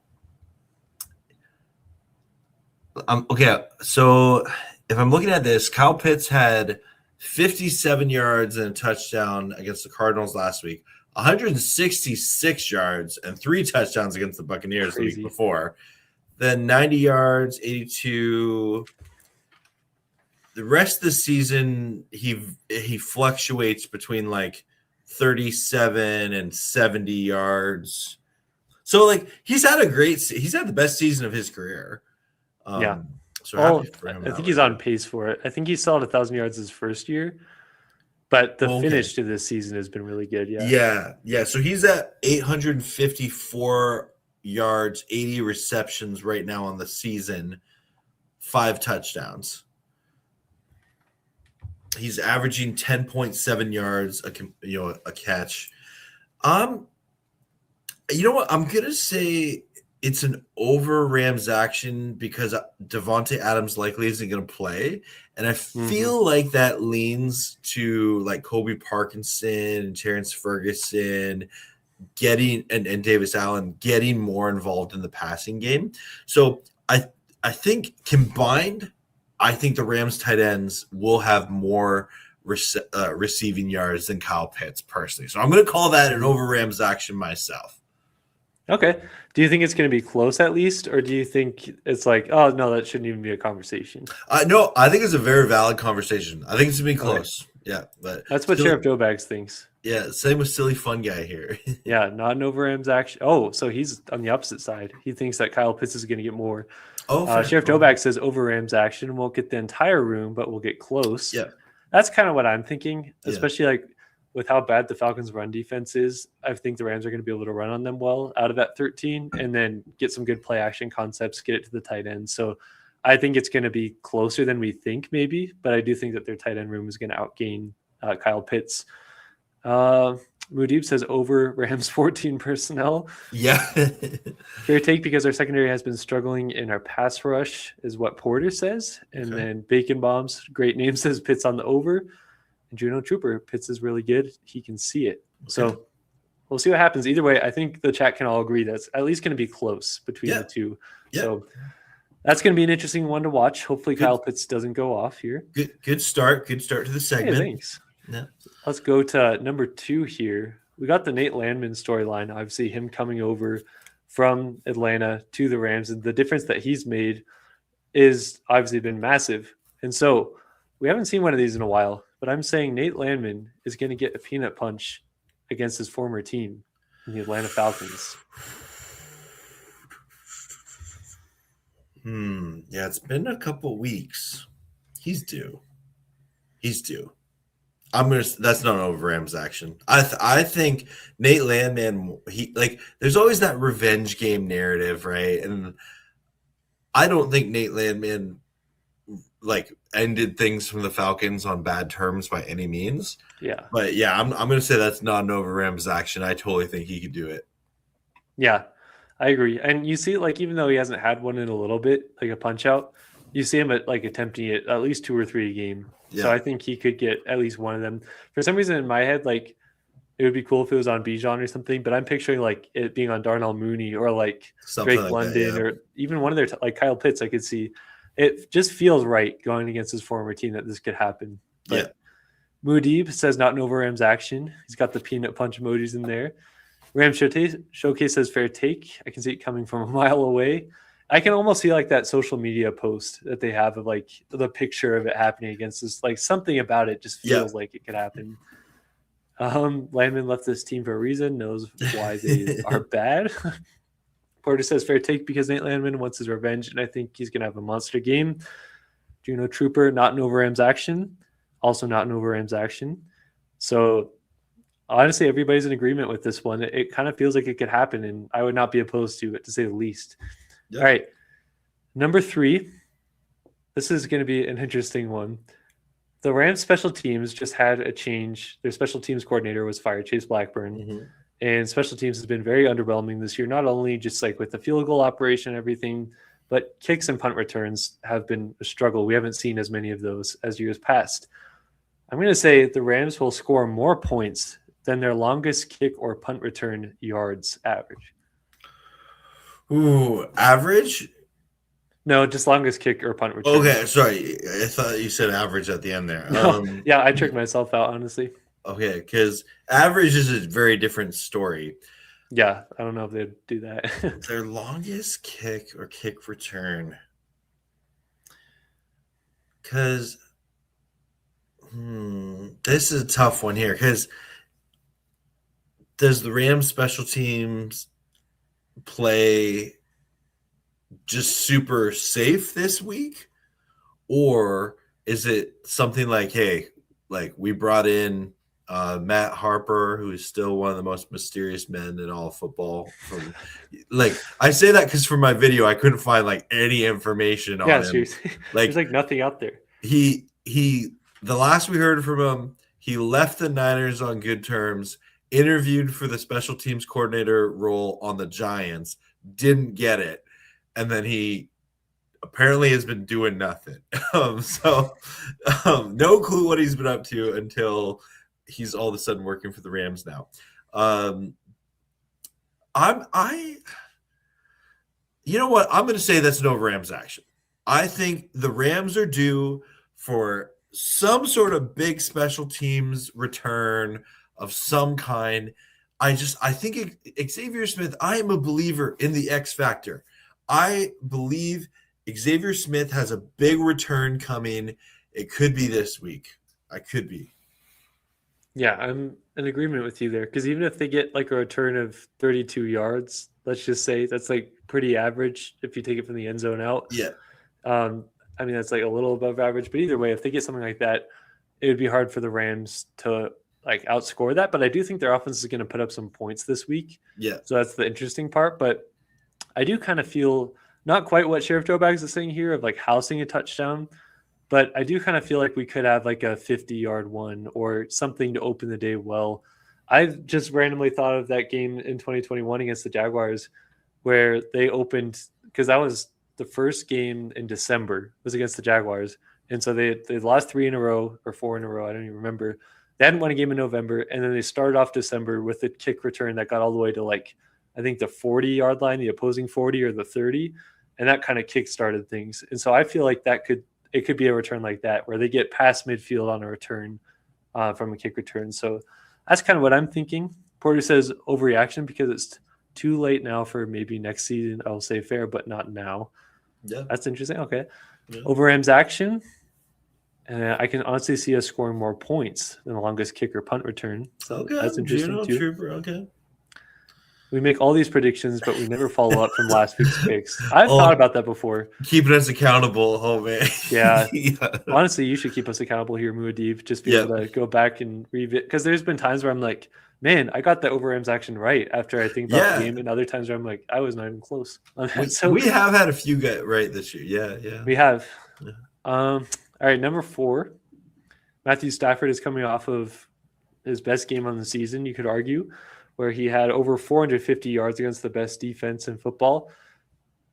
[SPEAKER 1] So if I'm looking at this, Kyle Pitts had 57 yards and a touchdown against the Cardinals last week, 166 yards and 3 touchdowns against the Buccaneers the week before. Then 90 yards, 82. The rest of the season, he fluctuates between like 37 and 70 yards. So like he's had the best season of his career.
[SPEAKER 2] Yeah.
[SPEAKER 1] So happy for him.
[SPEAKER 2] I think he's on pace for it. I think he saw 1,000 yards his first year, but the finish to this season has been really good. Yeah.
[SPEAKER 1] Yeah. So he's at 854 yards, 80 receptions right now on the season, 5 touchdowns. He's averaging 10.7 yards a catch. You know what? I'm gonna say it's an over Rams action because Davante Adams likely isn't gonna play, and I feel like that leans to like Kobe Parkinson and Terrence Ferguson getting and Davis Allen getting more involved in the passing game. So I think combined, I think the Rams tight ends will have more receiving yards than Kyle Pitts personally. So I'm going to call that an over Rams action myself.
[SPEAKER 2] Okay. Do you think it's going to be close at least, or do you think it's like, oh no, that shouldn't even be a conversation?
[SPEAKER 1] No, I think it's a very valid conversation. I think it's going to be close. Okay. Yeah, but
[SPEAKER 2] that's what Sheriff Joe Bags thinks.
[SPEAKER 1] Yeah, same with silly fun guy here.
[SPEAKER 2] Yeah, not an over Rams action. Oh, so he's on the opposite side. He thinks that Kyle Pitts is going to get more. Sheriff Joe Bags says over Rams action. Won't get the entire room, but we'll get close.
[SPEAKER 1] Yeah,
[SPEAKER 2] that's kind of what I'm thinking, especially like with how bad the Falcons' run defense is. I think the Rams are going to be able to run on them well out of that 13 and then get some good play action concepts, get it to the tight end. So I think it's going to be closer than we think maybe, but I do think that their tight end room is going to outgain Kyle Pitts. Mudeeb says over Rams 14 personnel.
[SPEAKER 1] Yeah.
[SPEAKER 2] Fair take because our secondary has been struggling in our pass rush is what Porter says. And then Bacon Bombs, great name, says Pitts on the over. And Juno Trooper, Pitts is really good. He can see it. Okay. So we'll see what happens. Either way, I think the chat can all agree that's at least going to be close between the two. Yeah. So that's going to be an interesting one to watch. Hopefully Kyle Pitts doesn't go off here.
[SPEAKER 1] Good start. Good start to the segment.
[SPEAKER 2] Hey, thanks. Yeah. Let's go to number 2 here. We got the Nate Landman storyline. Obviously, him coming over from Atlanta to the Rams, and the difference that he's made is obviously been massive. And so we haven't seen one of these in a while, but I'm saying Nate Landman is going to get a peanut punch against his former team, the Atlanta Falcons.
[SPEAKER 1] Yeah, it's been a couple weeks. He's due. That's not an over Rams action. I think Nate Landman, there's always that revenge game narrative, right? And I don't think Nate Landman ended things from the Falcons on bad terms by any means.
[SPEAKER 2] Yeah.
[SPEAKER 1] But yeah, I'm going to say that's not an over Rams action. I totally think he could do it.
[SPEAKER 2] Yeah, I agree. And you see, even though he hasn't had one in a little bit, like a punch out, you see him attempting it at least 2 or 3 a game. Yeah. So I think he could get at least one of them. For some reason in my head, it would be cool if it was on Bijan or something, but I'm picturing it being on Darnell Mooney or something Drake London or even one of their Kyle Pitts. I could see it just feels right going against his former team that this could happen. But Mudeeb says not an over Rams action. He's got the peanut punch emojis in there. Rams Showcase says fair take. I can see it coming from a mile away. I can almost see that social media post that they have of the picture of it happening against this, something about it just feels like it could happen. Landman left this team for a reason, knows why they are bad. Porter says fair take because Nate Landman wants his revenge, and I think he's going to have a monster game. Juno Trooper, not an over Rams action. Also not an over Rams action. So honestly, everybody's in agreement with this one. It kind of feels like it could happen, and I would not be opposed to it, to say the least. Yep. All right. Number 3. This is going to be an interesting one. The Rams special teams just had a change. Their special teams coordinator was fired, Chase Blackburn. Mm-hmm. And special teams has been very underwhelming this year, not only just like with the field goal operation and everything, but kicks and punt returns have been a struggle. We haven't seen as many of those as years past. I'm going to say the Rams will score more points than their longest kick or punt return yards average.
[SPEAKER 1] Ooh, average?
[SPEAKER 2] No, just longest kick or punt return.
[SPEAKER 1] Okay, sorry. I thought you said average at the end there.
[SPEAKER 2] No, yeah, I tricked myself out, honestly.
[SPEAKER 1] Okay, because average is a very different story.
[SPEAKER 2] Yeah, I don't know if they'd do that.
[SPEAKER 1] Their longest kick or kick return. Because this is a tough one here. Because does the Rams special teams play just super safe this week? Or is it something like, hey, like we brought in Matt Harper, who is still one of the most mysterious men in all of football. I say that because for my video, I couldn't find like any information on him.
[SPEAKER 2] Seriously. There's like nothing out there.
[SPEAKER 1] The last we heard from him, he left the Niners on good terms, interviewed for the special teams coordinator role on the Giants, didn't get it, and then he apparently has been doing nothing. No clue what he's been up to until he's all of a sudden working for the Rams now. You know what? I'm going to say that's no Rams action. I think the Rams are due for some sort of big special teams return of some kind. I think Xavier Smith, I am a believer in the X factor. I believe Xavier Smith has a big return coming. It could be this week. I could be.
[SPEAKER 2] Yeah, I'm in agreement with you there. Because even if they get like a return of 32 yards, let's just say that's like pretty average if you take it from the end zone out.
[SPEAKER 1] Yeah.
[SPEAKER 2] I mean, that's like a little above average. But either way, if they get something like that, it would be hard for the Rams to like outscore that. But I do think their offense is going to put up some points this week.
[SPEAKER 1] Yeah.
[SPEAKER 2] So that's the interesting part. But I do kind of feel not quite what Sheriff Joe Bags is saying here of like housing a touchdown. But I do kind of feel like we could have like a 50-yard one or something to open the day well. I've just randomly thought of that game in 2021 against the Jaguars where they opened – because that was the first game in December was against the Jaguars. And so they lost 3 in a row or 4 in a row. I don't even remember. They hadn't won a game in November. And then they started off December with a kick return that got all the way to like I think the 40-yard line, the opposing 40 or the 30. And that kind of kick-started things. And so I feel like it could be a return like that where they get past midfield on a return from a kick return. So that's kind of what I'm thinking. Porter says overreaction because it's too late now for maybe next season. I'll say fair, but not now.
[SPEAKER 1] Yeah.
[SPEAKER 2] That's interesting. Okay. Yeah. Over Rams action. I can honestly see us scoring more points than the longest kick or punt return. So that's interesting too.
[SPEAKER 1] Trooper. Okay.
[SPEAKER 2] We make all these predictions, but we never follow up from last week's picks. I've thought about that before.
[SPEAKER 1] Keeping us accountable, oh man.
[SPEAKER 2] Yeah. Honestly, you should keep us accountable here, Muad'Dib. Just be able to go back and revisit. Because there's been times where I'm like, man, I got the over Rams action right after I think about the game. And other times where I'm like, I was not even close.
[SPEAKER 1] So we have had a few get right this year. Yeah.
[SPEAKER 2] We have. Yeah. All right, number 4. Matthew Stafford is coming off of his best game on the season, you could argue, where he had over 450 yards against the best defense in football.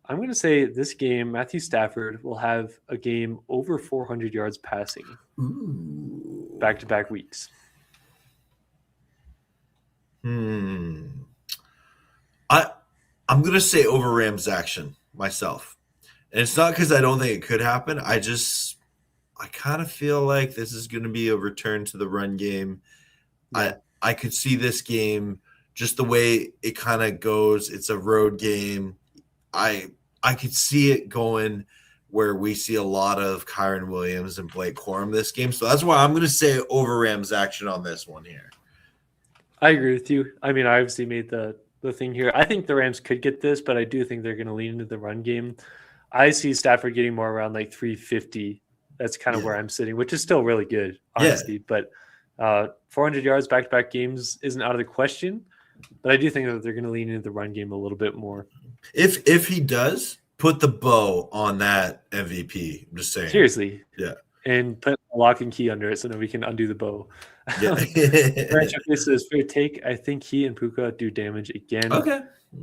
[SPEAKER 2] I'm going to say this game, Matthew Stafford will have a game over 400 yards passing.
[SPEAKER 1] Ooh.
[SPEAKER 2] Back-to-back weeks.
[SPEAKER 1] I'm going to say over Rams action myself. And it's not because I don't think it could happen. I kind of feel like this is going to be a return to the run game. I could see this game just the way it kind of goes. It's a road game. I could see it going where we see a lot of Kyron Williams and Blake Corum this game. So that's why I'm going to say over Rams action on this one here.
[SPEAKER 2] I agree with you. I mean, I obviously made the the thing here. I think the Rams could get this, but I do think they're going to lean into the run game. I see Stafford getting more around like 350. That's kind of where I'm sitting, which is still really good, honestly. But 400 yards back-to-back games isn't out of the question. But I do think that they're going to lean into the run game a little bit more.
[SPEAKER 1] If he does, put the bow on that MVP. I'm just saying.
[SPEAKER 2] Seriously.
[SPEAKER 1] Yeah.
[SPEAKER 2] And put a lock and key under it so that we can undo the bow.
[SPEAKER 1] Yeah.
[SPEAKER 2] This is fair take. I think he and Puka do damage again.
[SPEAKER 1] Okay.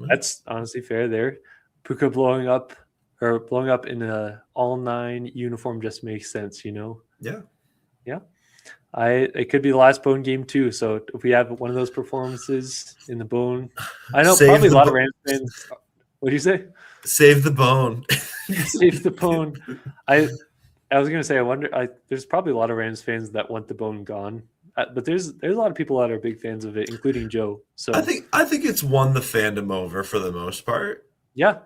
[SPEAKER 2] That's honestly fair there. Puka blowing up in a all-9 uniform just makes sense, you know?
[SPEAKER 1] Yeah.
[SPEAKER 2] Yeah. It could be the last bone game too. So if we have one of those performances in the bone, I know probably a lot of Rams fans. What do you say?
[SPEAKER 1] Save the bone.
[SPEAKER 2] Save the bone. I was gonna say I wonder. There's probably a lot of Rams fans that want the bone gone, but there's a lot of people that are big fans of it, including Joe. So
[SPEAKER 1] I think it's won the fandom over for the most part.
[SPEAKER 2] Yeah,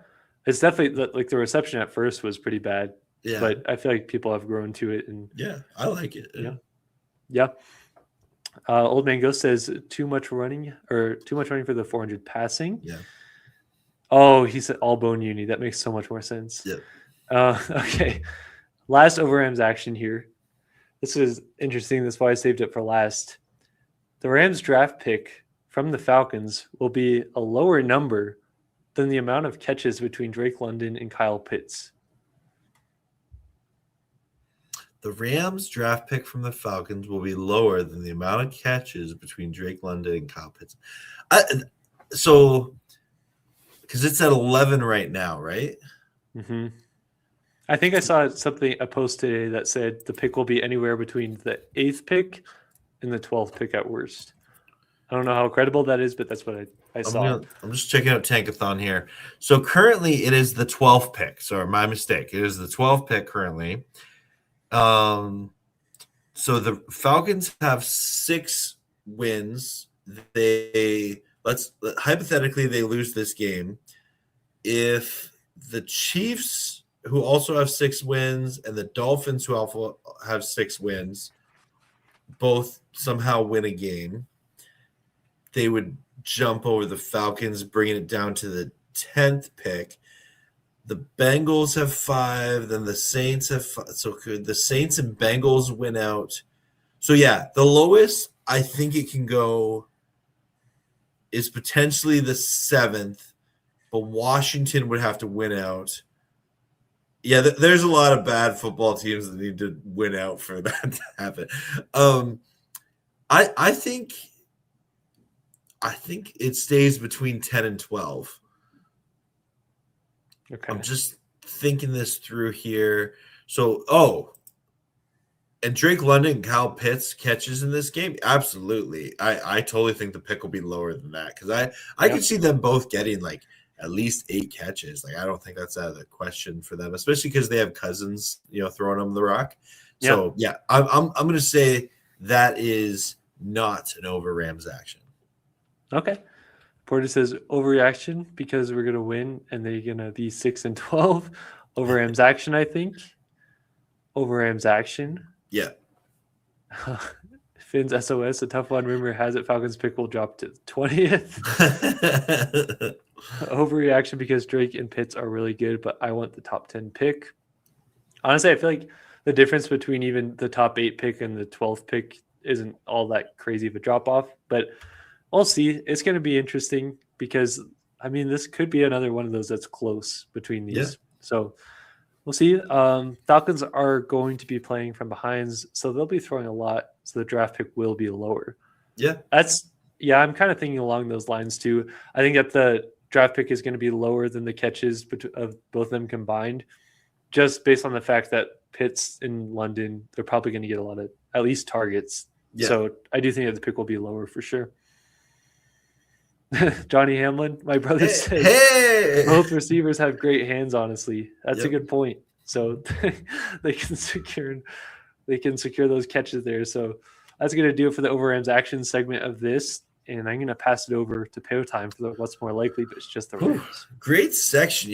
[SPEAKER 2] it's definitely like the reception at first was pretty bad.
[SPEAKER 1] Yeah,
[SPEAKER 2] but I feel like people have grown to it, and
[SPEAKER 1] yeah, I like it.
[SPEAKER 2] Yeah. Old Man Ghost says too much running for the 400 passing.
[SPEAKER 1] Yeah.
[SPEAKER 2] Oh, he said all bone uni. That makes so much more sense.
[SPEAKER 1] Yeah.
[SPEAKER 2] Okay. Last over Rams action here. This is interesting. That's why I saved it for last. The Rams draft pick from the Falcons will be a lower number than the amount of catches between Drake London and Kyle Pitts.
[SPEAKER 1] The Rams draft pick from the Falcons will be lower than the amount of catches between Drake London and Kyle Pitts. So, because it's at 11 right now, right?
[SPEAKER 2] Mm-hmm. I think I saw a post today that said the pick will be anywhere between the 8th pick and the 12th pick at worst. I don't know how credible that is, but that's what I saw.
[SPEAKER 1] I'm just checking out Tankathon here. So currently it is the 12th pick. Sorry, my mistake. It is the 12th pick currently. So the Falcons have 6 wins. Hypothetically they lose this game. If the Chiefs, who also have 6 wins, and the Dolphins, who also have 6 wins, both somehow win a game, they would jump over the Falcons, bringing it down to the 10th pick. The Bengals have 5, then the Saints have 5. So could the Saints and Bengals win out? So, yeah, the lowest I think it can go is potentially the 7th, but Washington would have to win out. Yeah, there's a lot of bad football teams that need to win out for that to happen. I think it stays between 10 and 12.
[SPEAKER 2] Okay.
[SPEAKER 1] I'm just thinking this through here. So, and Drake London and Kyle Pitts catches in this game? Absolutely. I totally think the pick will be lower than that because I could see them both getting like at least 8 catches. Like, I don't think that's out of the question for them, especially because they have Cousins, throwing them the rock. So, yeah, I'm going to say that is not an over Rams action.
[SPEAKER 2] Okay. Porter says overreaction because we're going to win and they're going to be 6 and 12. Over Rams action, I think. Over Rams action.
[SPEAKER 1] Yeah.
[SPEAKER 2] Finn's SOS, a tough one. Rumor has it Falcons pick will drop to 20th. Overreaction because Drake and Pitts are really good, but I want the top 10 pick. Honestly, I feel like the difference between even the top 8 pick and the 12th pick isn't all that crazy of a drop off, but we'll see. It's going to be interesting because, I mean, this could be another one of those that's close between these. Yeah. So we'll see. Falcons are going to be playing from behind, so they'll be throwing a lot. So the draft pick will be lower.
[SPEAKER 1] Yeah.
[SPEAKER 2] I'm kind of thinking along those lines too. I think that the draft pick is going to be lower than the catches of both of them combined, just based on the fact that Pitts in London, they're probably going to get a lot of at least targets. Yeah. So I do think that the pick will be lower for sure. Johnny Hamlin, my brother said both receivers have great hands, honestly. That's a good point. So they can secure those catches there. So that's going to do it for the Over Rams action segment of this. And I'm going to pass it over to Peo time for what's more likely, but it's just the Rams.
[SPEAKER 1] Great section.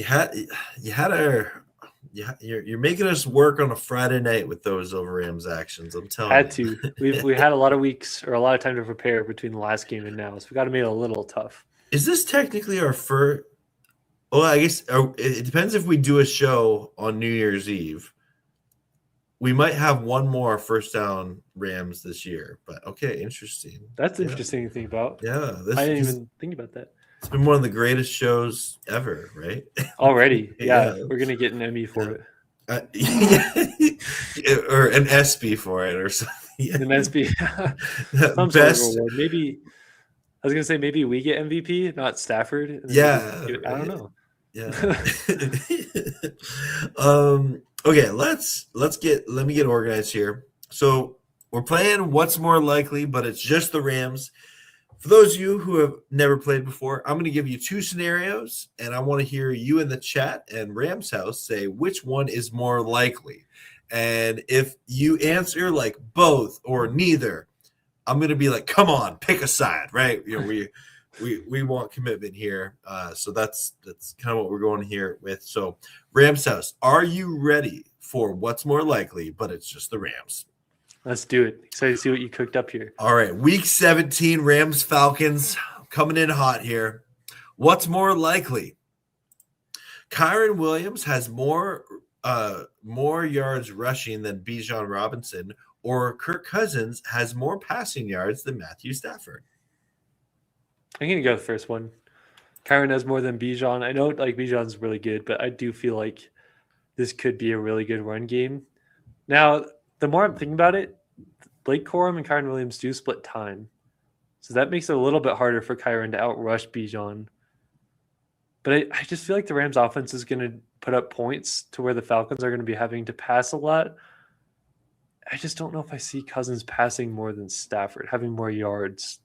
[SPEAKER 1] You're making us work on a Friday night with those Over Rams actions. I'm telling you.
[SPEAKER 2] We had a lot of weeks or a lot of time to prepare between the last game and now, so we got to make it a little tough.
[SPEAKER 1] Is this technically our first? Well, I guess it depends if we do a show on New Year's Eve. We might have one more first down Rams this year, but okay, interesting.
[SPEAKER 2] That's interesting to think about.
[SPEAKER 1] Yeah,
[SPEAKER 2] I didn't even think about that.
[SPEAKER 1] It's been one of the greatest shows ever, right?
[SPEAKER 2] Already, yeah. We're gonna get an Emmy for it.
[SPEAKER 1] Or an ESPY for it, or something.
[SPEAKER 2] An ESPY, some best sort of award. Maybe I was gonna say maybe we get MVP, not Stafford.
[SPEAKER 1] Yeah,
[SPEAKER 2] I don't know.
[SPEAKER 1] Yeah. Okay, let me get organized here. So we're playing what's more likely, but it's just the Rams. For those of you who have never played before, I'm going to give you two scenarios, and I want to hear you in the chat and Rams House say which one is more likely. And if you answer like both or neither, I'm going to be like, come on, pick a side, right? You know, we want commitment here. So that's kind of what we're going here with. So Rams House, are you ready for what's more likely, but it's just the Rams?
[SPEAKER 2] Let's do it. Excited to see what you cooked up here.
[SPEAKER 1] All right. Week 17, Rams Falcons coming in hot here. What's more likely? Kyren Williams has more yards rushing than Bijan Robinson, or Kirk Cousins has more passing yards than Matthew Stafford?
[SPEAKER 2] I'm going to go with the first one. Kyren has more than Bijan. I know like Bijan's really good, but I do feel like this could be a really good run game. Now, the more I'm thinking about it, Blake Corum and Kyren Williams do split time. So that makes it a little bit harder for Kyren to outrush Bijan. But I just feel like the Rams offense is going to put up points to where the Falcons are going to be having to pass a lot. I just don't know if I see Cousins passing more than Stafford, having more yards.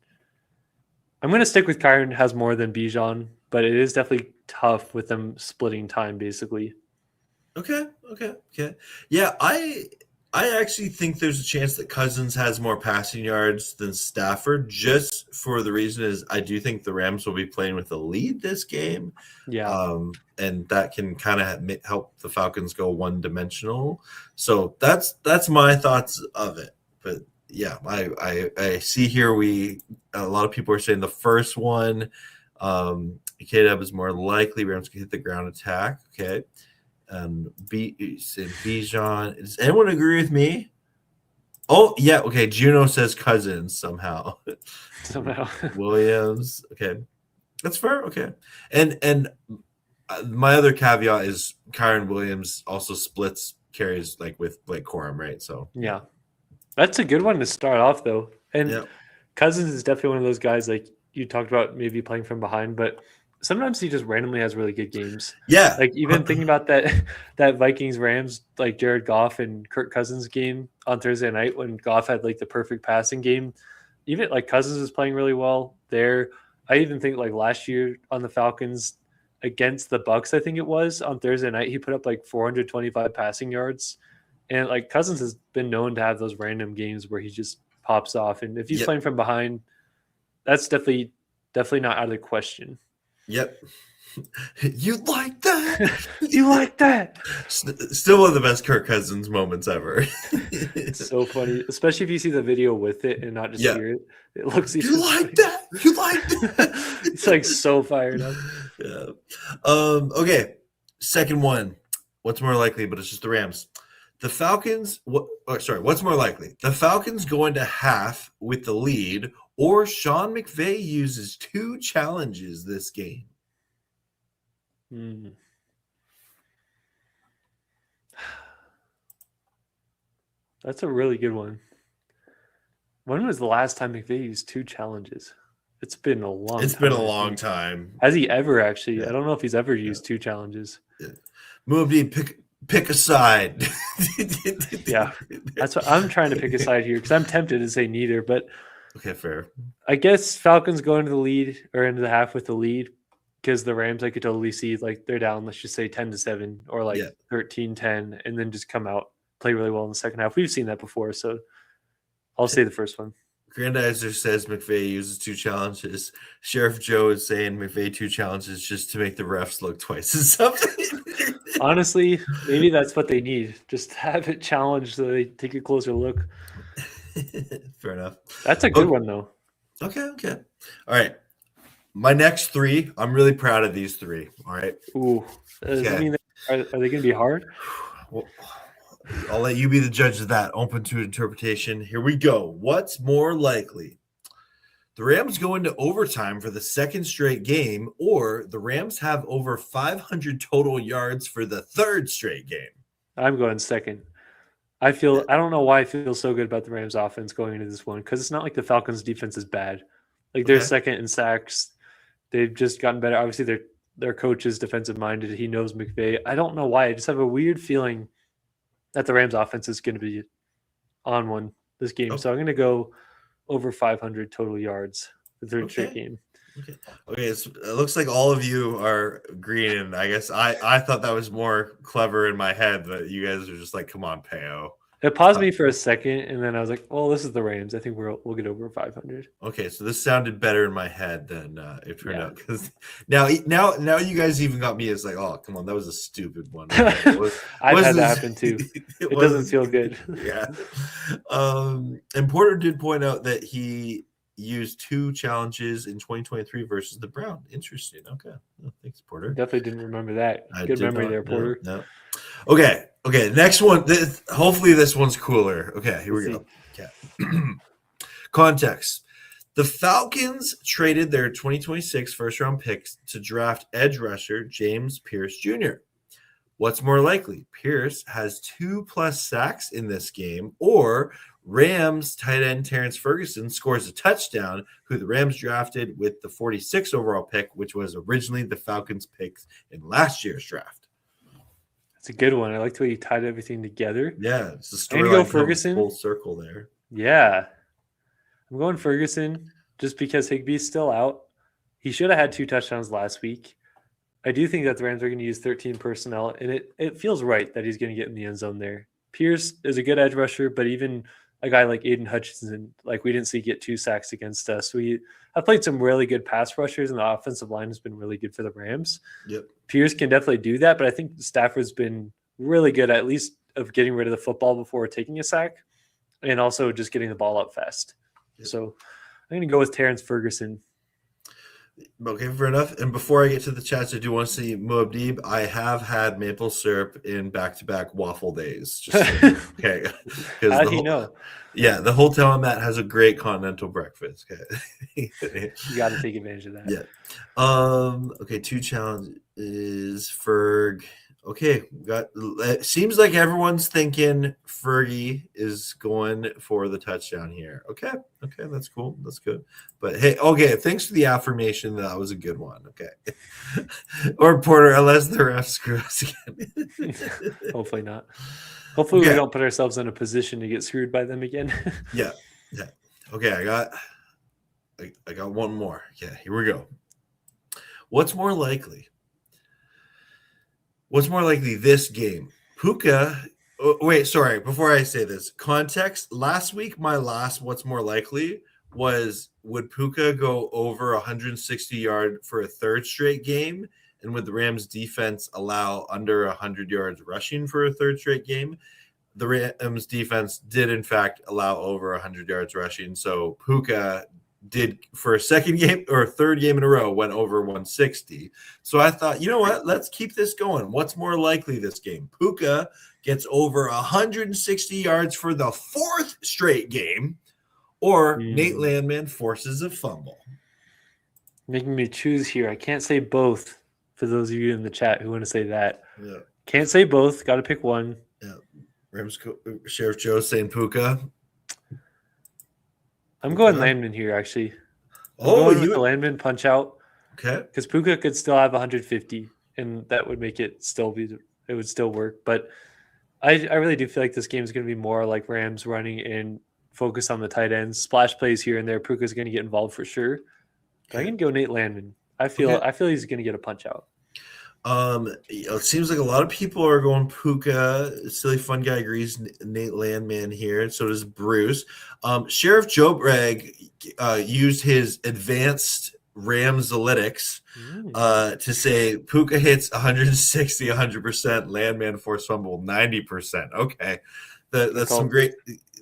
[SPEAKER 2] I'm going to stick with Kyren has more than Bijan, but it is definitely tough with them splitting time, basically.
[SPEAKER 1] Okay. Yeah, I actually think there's a chance that Cousins has more passing yards than Stafford, just for the reason is I do think the Rams will be playing with a lead this game.
[SPEAKER 2] Yeah.
[SPEAKER 1] And that can kind of help the Falcons go one-dimensional. So that's my thoughts of it. But yeah, I see here a lot of people are saying the first one, K-Dub is more likely Rams can hit the ground attack. Okay. Bijan. Does anyone agree with me? Oh, yeah. Okay. Juno says Cousins somehow. Williams. Okay. That's fair. Okay. And my other caveat is Kyren Williams also splits carries like with Blake Corum, right? So
[SPEAKER 2] yeah. That's a good one to start off though. And Cousins is definitely one of those guys like you talked about maybe playing from behind, but sometimes he just randomly has really good games.
[SPEAKER 1] Yeah.
[SPEAKER 2] Like even thinking about that Vikings-Rams, like Jared Goff and Kirk Cousins game on Thursday night when Goff had like the perfect passing game. Even like Cousins was playing really well there. I even think like last year on the Falcons against the Bucs, I think it was on Thursday night, he put up like 425 passing yards. And like Cousins has been known to have those random games where he just pops off. And if he's playing from behind, that's definitely not out of the question.
[SPEAKER 1] Yep. You like that?
[SPEAKER 2] You like that?
[SPEAKER 1] Still one of the best Kirk Cousins moments ever.
[SPEAKER 2] It's so funny, especially if you see the video with it and not just hear it. It looks
[SPEAKER 1] You like that? You like that?
[SPEAKER 2] It's like so fired up.
[SPEAKER 1] Yeah. Okay. Second one. What's more likely, but it's just the Rams. The Falcons, what's more likely? The Falcons going to half with the lead, or Sean McVay uses 2 challenges this game?
[SPEAKER 2] That's a really good one. When was the last time McVay used 2 challenges? It's been a long time.
[SPEAKER 1] It's been a long time.
[SPEAKER 2] Has he ever actually? Yeah. I don't know if he's ever used 2 challenges.
[SPEAKER 1] Yeah. Moody, pick a side.
[SPEAKER 2] Yeah, that's what I'm trying to pick a side here because I'm tempted to say neither. But
[SPEAKER 1] okay, fair.
[SPEAKER 2] I guess Falcons go into the lead or into the half with the lead because the Rams I could totally see like they're down. Let's just say 10-7 or like 13-10, and then just come out play really well in the second half. We've seen that before, so I'll say the first one.
[SPEAKER 1] Grandizer says McVay uses 2 challenges. Sheriff Joe is saying McVay 2 challenges just to make the refs look twice as something.
[SPEAKER 2] Honestly, maybe that's what they need. Just have it challenged so they take a closer look.
[SPEAKER 1] Fair enough.
[SPEAKER 2] That's a good one, though.
[SPEAKER 1] Okay. All right. My next three, I'm really proud of these three. All right.
[SPEAKER 2] Ooh. Does that mean are they going to be hard?
[SPEAKER 1] Well, I'll let you be the judge of that. Open to interpretation. Here we go. What's more likely? The Rams go into overtime for the second straight game, or the Rams have over 500 total yards for the third straight game?
[SPEAKER 2] I'm going second. I don't know why I feel so good about the Rams offense going into this one, because it's not like the Falcons defense is bad. Like they're second in sacks. They've just gotten better. Obviously, their coach is defensive minded. He knows McVay. I don't know why. I just have a weird feeling that the Rams offense is going to be on one this game. So I'm going to go over 500 total yards the third straight game.
[SPEAKER 1] Okay. It looks like all of you are agreeing. I guess I thought that was more clever in my head, but you guys are just like, come on, Peo.
[SPEAKER 2] It paused me for a second, and then I was like, well, this is the Rams. I think we'll get over 500.
[SPEAKER 1] Okay, so this sounded better in my head than it turned out. Because now you guys even got me as like, oh, come on, that was a stupid one.
[SPEAKER 2] I've had that happen too. It doesn't feel good.
[SPEAKER 1] Yeah. And Porter did point out that he used 2 challenges in 2023 versus the Brown. Interesting. Okay. Oh, thanks, Porter.
[SPEAKER 2] Definitely didn't remember that. Good memory there, Porter.
[SPEAKER 1] No. Okay. Next one. Hopefully this one's cooler. Okay, here we go. Okay. Context. The Falcons traded their 2026 first-round picks to draft edge rusher James Pierce Jr. What's more likely? Pierce has 2+ sacks in this game, or Rams tight end Terrence Ferguson scores a touchdown, who the Rams drafted with the 46th overall pick, which was originally the Falcons' picks in last year's draft.
[SPEAKER 2] That's a good one. I like the way you tied everything together.
[SPEAKER 1] Yeah, it's a story.
[SPEAKER 2] I'm going to go Ferguson.
[SPEAKER 1] Full circle there.
[SPEAKER 2] Yeah. I'm going Ferguson just because Higbee's still out. He should have had 2 touchdowns last week. I do think that the Rams are going to use 13 personnel, and it feels right that he's going to get in the end zone there. Pierce is a good edge rusher, but even a guy like Aiden Hutchinson, like we didn't see get 2 sacks against us. We have played some really good pass rushers, and the offensive line has been really good for the Rams.
[SPEAKER 1] Yep.
[SPEAKER 2] Pierce can definitely do that, but I think Stafford's been really good at least of getting rid of the football before taking a sack, and also just getting the ball up fast. Yep. So I'm going to go with Terrence Ferguson.
[SPEAKER 1] Okay, fair enough. And before I get to the chats, I do want to see Muad'Dib. I have had maple syrup in back-to-back waffle days. Just okay.
[SPEAKER 2] How do you know?
[SPEAKER 1] Yeah, the hotel I'm at has a great continental breakfast. Okay.
[SPEAKER 2] You got to take advantage of that.
[SPEAKER 1] Yeah. Okay, 2 challenges. Ferg. Okay, it seems like everyone's thinking Fergie is going for the touchdown here. Okay, that's cool. That's good. But hey, okay, thanks for the affirmation. That was a good one. Okay. Or Porter, unless the refs screw us again.
[SPEAKER 2] Hopefully not. Hopefully we don't put ourselves in a position to get screwed by them again.
[SPEAKER 1] Yeah. Okay, I got one more. Yeah, here we go. What's more likely this game? Puka. Oh, wait, sorry. Before I say this, context. Last week, my last what's more likely was, would Puka go over 160 yards for a third straight game? And would the Rams defense allow under 100 yards rushing for a third straight game? The Rams defense did, in fact, allow over 100 yards rushing. So Puka did, for a second game or third game in a row, went over 160. So I thought, you know what? Let's keep this going. What's more likely this game? Puka gets over 160 yards for the 4th straight game, or Nate Landman forces a fumble.
[SPEAKER 2] Making me choose here. I can't say both for those of you in the chat who want to say that.
[SPEAKER 1] Yeah.
[SPEAKER 2] Can't say both. Got to pick one.
[SPEAKER 1] Yeah. Rams Sheriff Joe saying Puka.
[SPEAKER 2] I'm going Landman here, actually. With the Landman punch out.
[SPEAKER 1] Okay.
[SPEAKER 2] Because Puka could still have 150, and that would make it would still work. But I really do feel like this game is going to be more like Rams running and focus on the tight ends, splash plays here and there. Puka's going to get involved for sure. But I'm going to go Nate Landman. I feel he's going to get a punch out.
[SPEAKER 1] It seems like a lot of people are going Puka. Silly Fun Guy agrees. Nate Landman here. So does Bruce. Sheriff Joe Bragg used his advanced Ramsalytics to say Puka hits 160, 100%. Landman force fumble 90%. Okay, that's some great.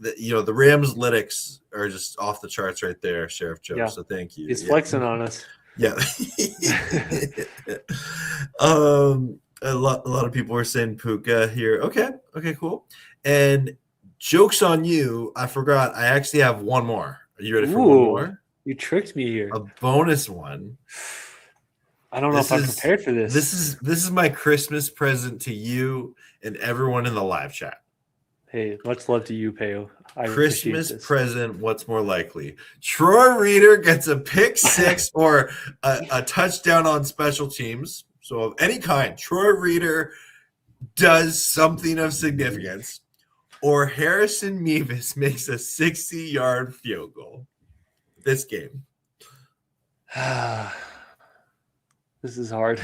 [SPEAKER 1] The Ramsalytics are just off the charts right there, Sheriff Joe. Yeah. So thank you.
[SPEAKER 2] He's flexing on us.
[SPEAKER 1] Yeah. A lot of people were saying Puka here. Okay, cool. And joke's on you. I forgot. I actually have one more. Are you ready for one more?
[SPEAKER 2] You tricked me here.
[SPEAKER 1] A bonus one.
[SPEAKER 2] I don't know if I'm prepared for this.
[SPEAKER 1] This is my Christmas present to you and everyone in the live chat.
[SPEAKER 2] Hey, much love to you, Peo.
[SPEAKER 1] Christmas present, what's more likely? Troy Reeder gets a pick six or a touchdown on special teams. So of any kind, Troy Reeder does something of significance. Or Harrison Mevis makes a 60-yard field goal this game.
[SPEAKER 2] This is hard.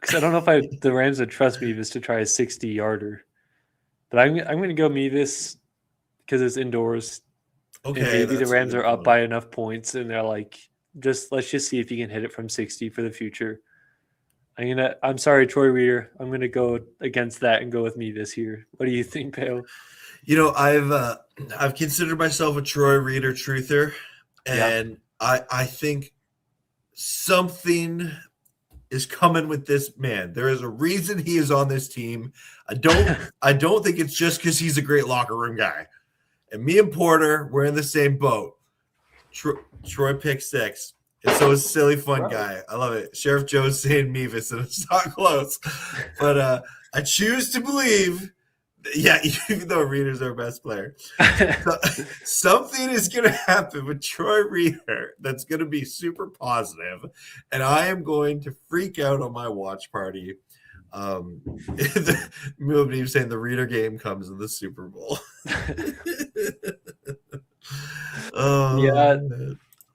[SPEAKER 2] Because I don't know if the Rams would trust Mevis to try a 60-yarder. But I'm going to go Mevis because it's indoors. Okay, and maybe the Rams are up by enough points, and they're like, let's just see if you can hit it from 60 for the future. I'm sorry, Troy Reeder. I'm gonna go against that and go with Mevis here. What do you think, Pale?
[SPEAKER 1] You know, I've considered myself a Troy Reeder truther, and I think something is coming with this man. There is a reason he is on this team. I don't think it's just because he's a great locker room guy. And me and Porter, we're in the same boat. Troy pick six. And so is Silly Fun Guy. I love it. Sheriff Joe's saying Mevis, and it's not close. But I choose to believe, even though Reeder's our best player, something is going to happen with Troy Reeder that's going to be super positive, and I am going to freak out on my watch party. Milton saying the Reeder game comes in the Super Bowl.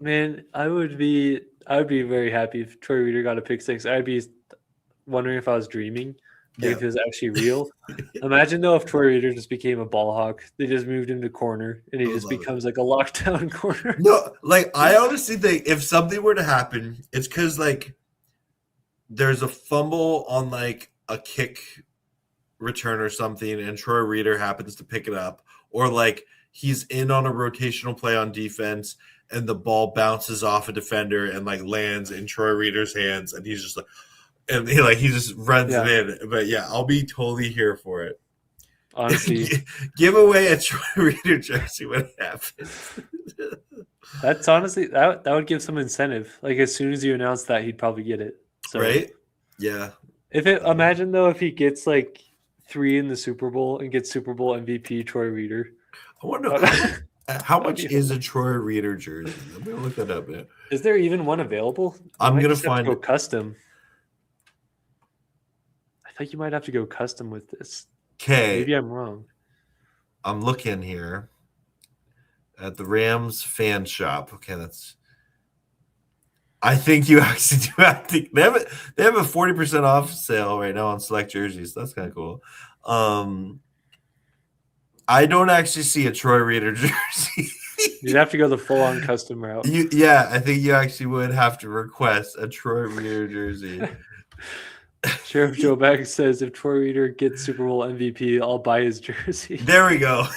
[SPEAKER 2] Man, I would be very happy if Troy Reeder got a pick six. I'd be wondering if I was dreaming, if it was actually real. Imagine though if Troy Reeder just became a ball hawk. They just moved him to corner, and he just becomes like a lockdown corner.
[SPEAKER 1] No, like I honestly think if something were to happen, it's because like there's a fumble on like a kick return or something, and Troy Reeder happens to pick it up, or like he's in on a rotational play on defense, and the ball bounces off a defender and like lands in Troy Reeder's hands, and he's just like, and he just runs it in. But I'll be totally here for it.
[SPEAKER 2] Honestly,
[SPEAKER 1] give away a Troy Reeder jersey when it happens.
[SPEAKER 2] That's honestly that would give some incentive. Like as soon as you announce that, he'd probably get it. So,
[SPEAKER 1] right? Yeah.
[SPEAKER 2] Imagine though if he gets like 3 in the Super Bowl and gets Super Bowl MVP Troy Reeder.
[SPEAKER 1] I wonder how much is a Troy Reeder jersey? I'm gonna look that up, man.
[SPEAKER 2] Is there even one available?
[SPEAKER 1] I'm gonna find
[SPEAKER 2] go custom. I think you might have to go custom with this.
[SPEAKER 1] Okay,
[SPEAKER 2] maybe I'm wrong.
[SPEAKER 1] I'm looking here at the Rams fan shop. Okay, I think you actually do have to. They have a 40% off sale right now on select jerseys. That's kind of cool. I don't actually see a Troy Reeder jersey.
[SPEAKER 2] You'd have to go the full-on custom route.
[SPEAKER 1] I think you actually would have to request a Troy Reeder jersey.
[SPEAKER 2] Sheriff Joe Bag says, if Troy Reeder gets Super Bowl MVP, I'll buy his jersey.
[SPEAKER 1] There we go.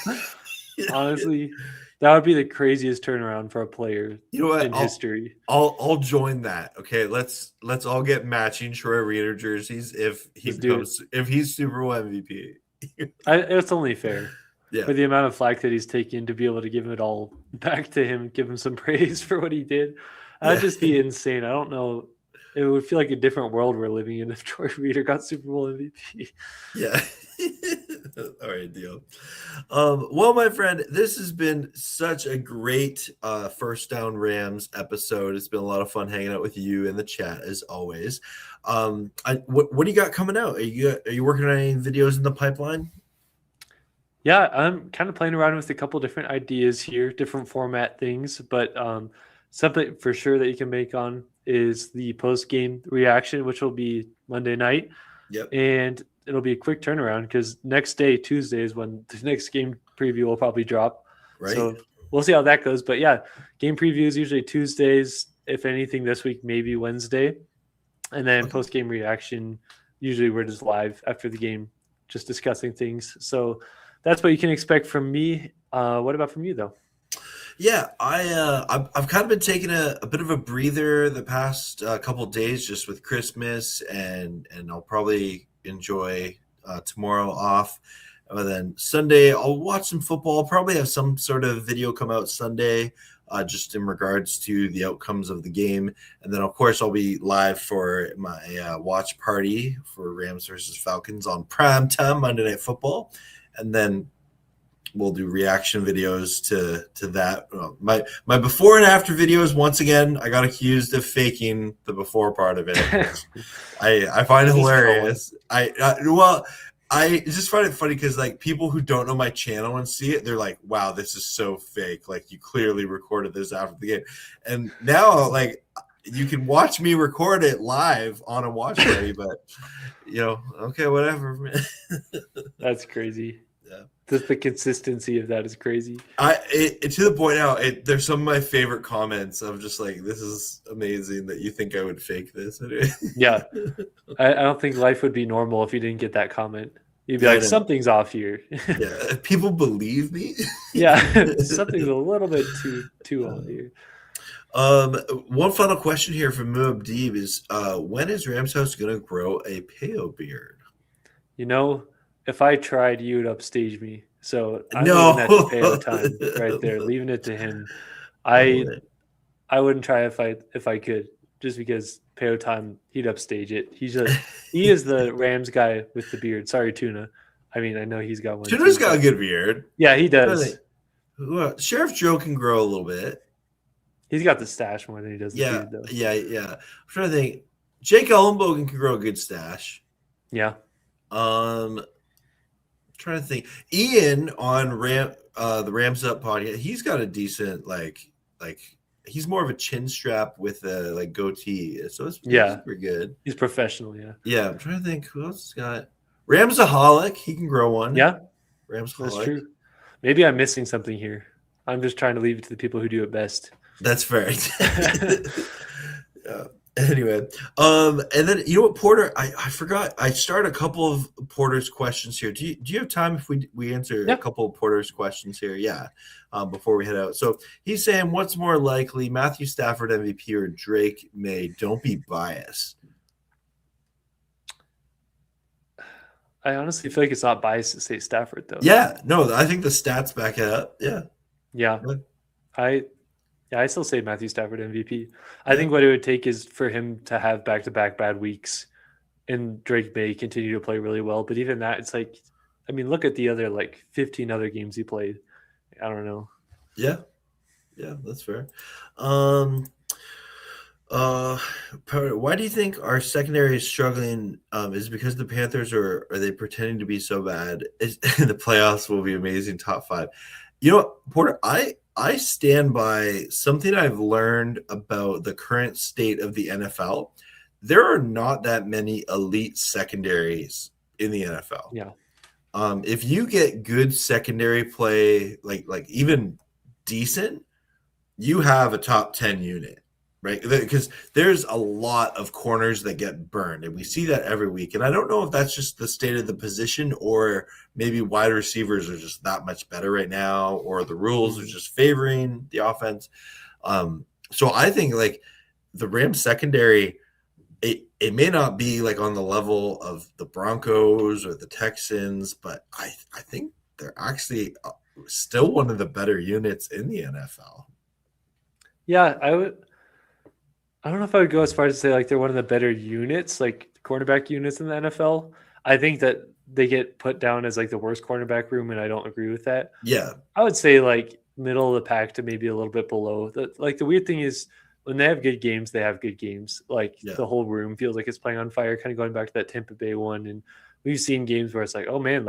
[SPEAKER 2] Honestly, that would be the craziest turnaround for a player in history.
[SPEAKER 1] I'll join that. Okay, let's all get matching Troy Reeder jerseys if he's Super Bowl MVP.
[SPEAKER 2] It's only fair.
[SPEAKER 1] Yeah.
[SPEAKER 2] For the amount of flack that he's taken, to be able to give it all back to him, give him some praise for what he did. That'd just be insane. I don't know. It would feel like a different world we're living in if Troy Reeder got Super Bowl MVP.
[SPEAKER 1] Yeah. All right, deal. Well, my friend, this has been such a great First Down Rams episode. It's been a lot of fun hanging out with you in the chat as always. What do you got coming out? Are you working on any videos in the pipeline?
[SPEAKER 2] Yeah, I'm kind of playing around with a couple different ideas here, different format things, but something for sure that you can make on is the post-game reaction, which will be Monday night.
[SPEAKER 1] Yep.
[SPEAKER 2] And it'll be a quick turnaround because next day, Tuesday, is when the next game preview will probably drop.
[SPEAKER 1] Right.
[SPEAKER 2] So we'll see how that goes. But yeah, game preview is usually Tuesdays. If anything, this week, maybe Wednesday. And then post-game reaction, usually we're just live after the game, just discussing things. So that's what you can expect from me. What about from you, though?
[SPEAKER 1] Yeah, I've kind of been taking a bit of a breather the past couple days just with Christmas, and I'll probably enjoy tomorrow off. And then Sunday I'll watch some football. I'll probably have some sort of video come out Sunday, just in regards to the outcomes of the game, and then of course I'll be live for my watch party for Rams versus Falcons on prime time Monday Night Football, and then we'll do reaction videos to that. My before and after videos. Once again, I got accused of faking the before part of it. I find it hilarious. I just find it funny because like people who don't know my channel and see it, they're like, "Wow, this is so fake! Like you clearly recorded this after the game." And now, like you can watch me record it live on a watch party, but okay, whatever.
[SPEAKER 2] That's crazy.
[SPEAKER 1] Yeah.
[SPEAKER 2] Just the consistency of that is crazy.
[SPEAKER 1] To the point now, there's some of my favorite comments of just like, this is amazing that you think I would fake this.
[SPEAKER 2] Yeah. I don't think life would be normal if you didn't get that comment. You'd be like, something's off here.
[SPEAKER 1] Yeah. People believe me.
[SPEAKER 2] Yeah. Something's a little bit too off here.
[SPEAKER 1] One final question here from Muabdeeb is, when is Rams House going to grow a pale beard?
[SPEAKER 2] If I tried, you would upstage me. So I'm leaving that to Peo time right there, leaving it to him. I wouldn't try if I could, just because Peo time, he'd upstage it. He is the Rams guy with the beard. Sorry, Tuna. I mean, I know he's got one.
[SPEAKER 1] Tuna's got a good beard.
[SPEAKER 2] Yeah, he does.
[SPEAKER 1] Sheriff Joe can grow a little bit.
[SPEAKER 2] He's got the stash more than he does the beard, though.
[SPEAKER 1] Yeah. I'm trying to think. Jake Ellenbogen can grow a good stash.
[SPEAKER 2] Yeah.
[SPEAKER 1] Trying to think. Ian on the Rams Up podcast, he's got a decent like he's more of a chin strap with a goatee, so it's pretty good.
[SPEAKER 2] He's professional.
[SPEAKER 1] Yeah. I'm trying to think who else has got Ramsaholic. He can grow one.
[SPEAKER 2] Yeah,
[SPEAKER 1] Ramsaholic.
[SPEAKER 2] That's true. Maybe I'm missing something here. I'm just trying to leave it to the people who do it best.
[SPEAKER 1] That's fair. Yeah. Anyway, and then Porter, I forgot. I started a couple of Porter's questions here. Do you have time if we answer a couple of Porter's questions here? Yeah, before we head out. So he's saying, what's more likely, Matthew Stafford MVP or Drake May? Don't be biased.
[SPEAKER 2] I honestly feel like it's not biased to say Stafford, though.
[SPEAKER 1] Yeah, no, I think the stats back it up.
[SPEAKER 2] Yeah. I still say Matthew Stafford MVP. I think what it would take is for him to have back-to-back bad weeks and Drake May continue to play really well. But even that, it's like, I mean, look at the other 15 other games he played. I don't know.
[SPEAKER 1] Yeah, that's fair. Why do you think our secondary is struggling? Is it because the Panthers are they pretending to be so bad? The playoffs will be amazing, top 5. Porter, I stand by something I've learned about the current state of the NFL. There are not that many elite secondaries in the NFL.
[SPEAKER 2] Yeah.
[SPEAKER 1] If you get good secondary play, like even decent, you have a top 10 unit, right? Because there's a lot of corners that get burned, and we see that every week. And I don't know if that's just the state of the position, or maybe wide receivers are just that much better right now, or the rules are just favoring the offense. So I think the Rams secondary, it may not be on the level of the Broncos or the Texans, but I think they're actually still one of the better units in the NFL.
[SPEAKER 2] Yeah, I don't know if I would go as far as to say they're one of the better units, cornerback units in the NFL. I think that they get put down as the worst cornerback room, and I don't agree with that.
[SPEAKER 1] Yeah.
[SPEAKER 2] I would say middle of the pack to maybe a little bit below. The weird thing is when they have good games, they have good games. The whole room feels like it's playing on fire, kind of going back to that Tampa Bay one. And we've seen games where it's oh man,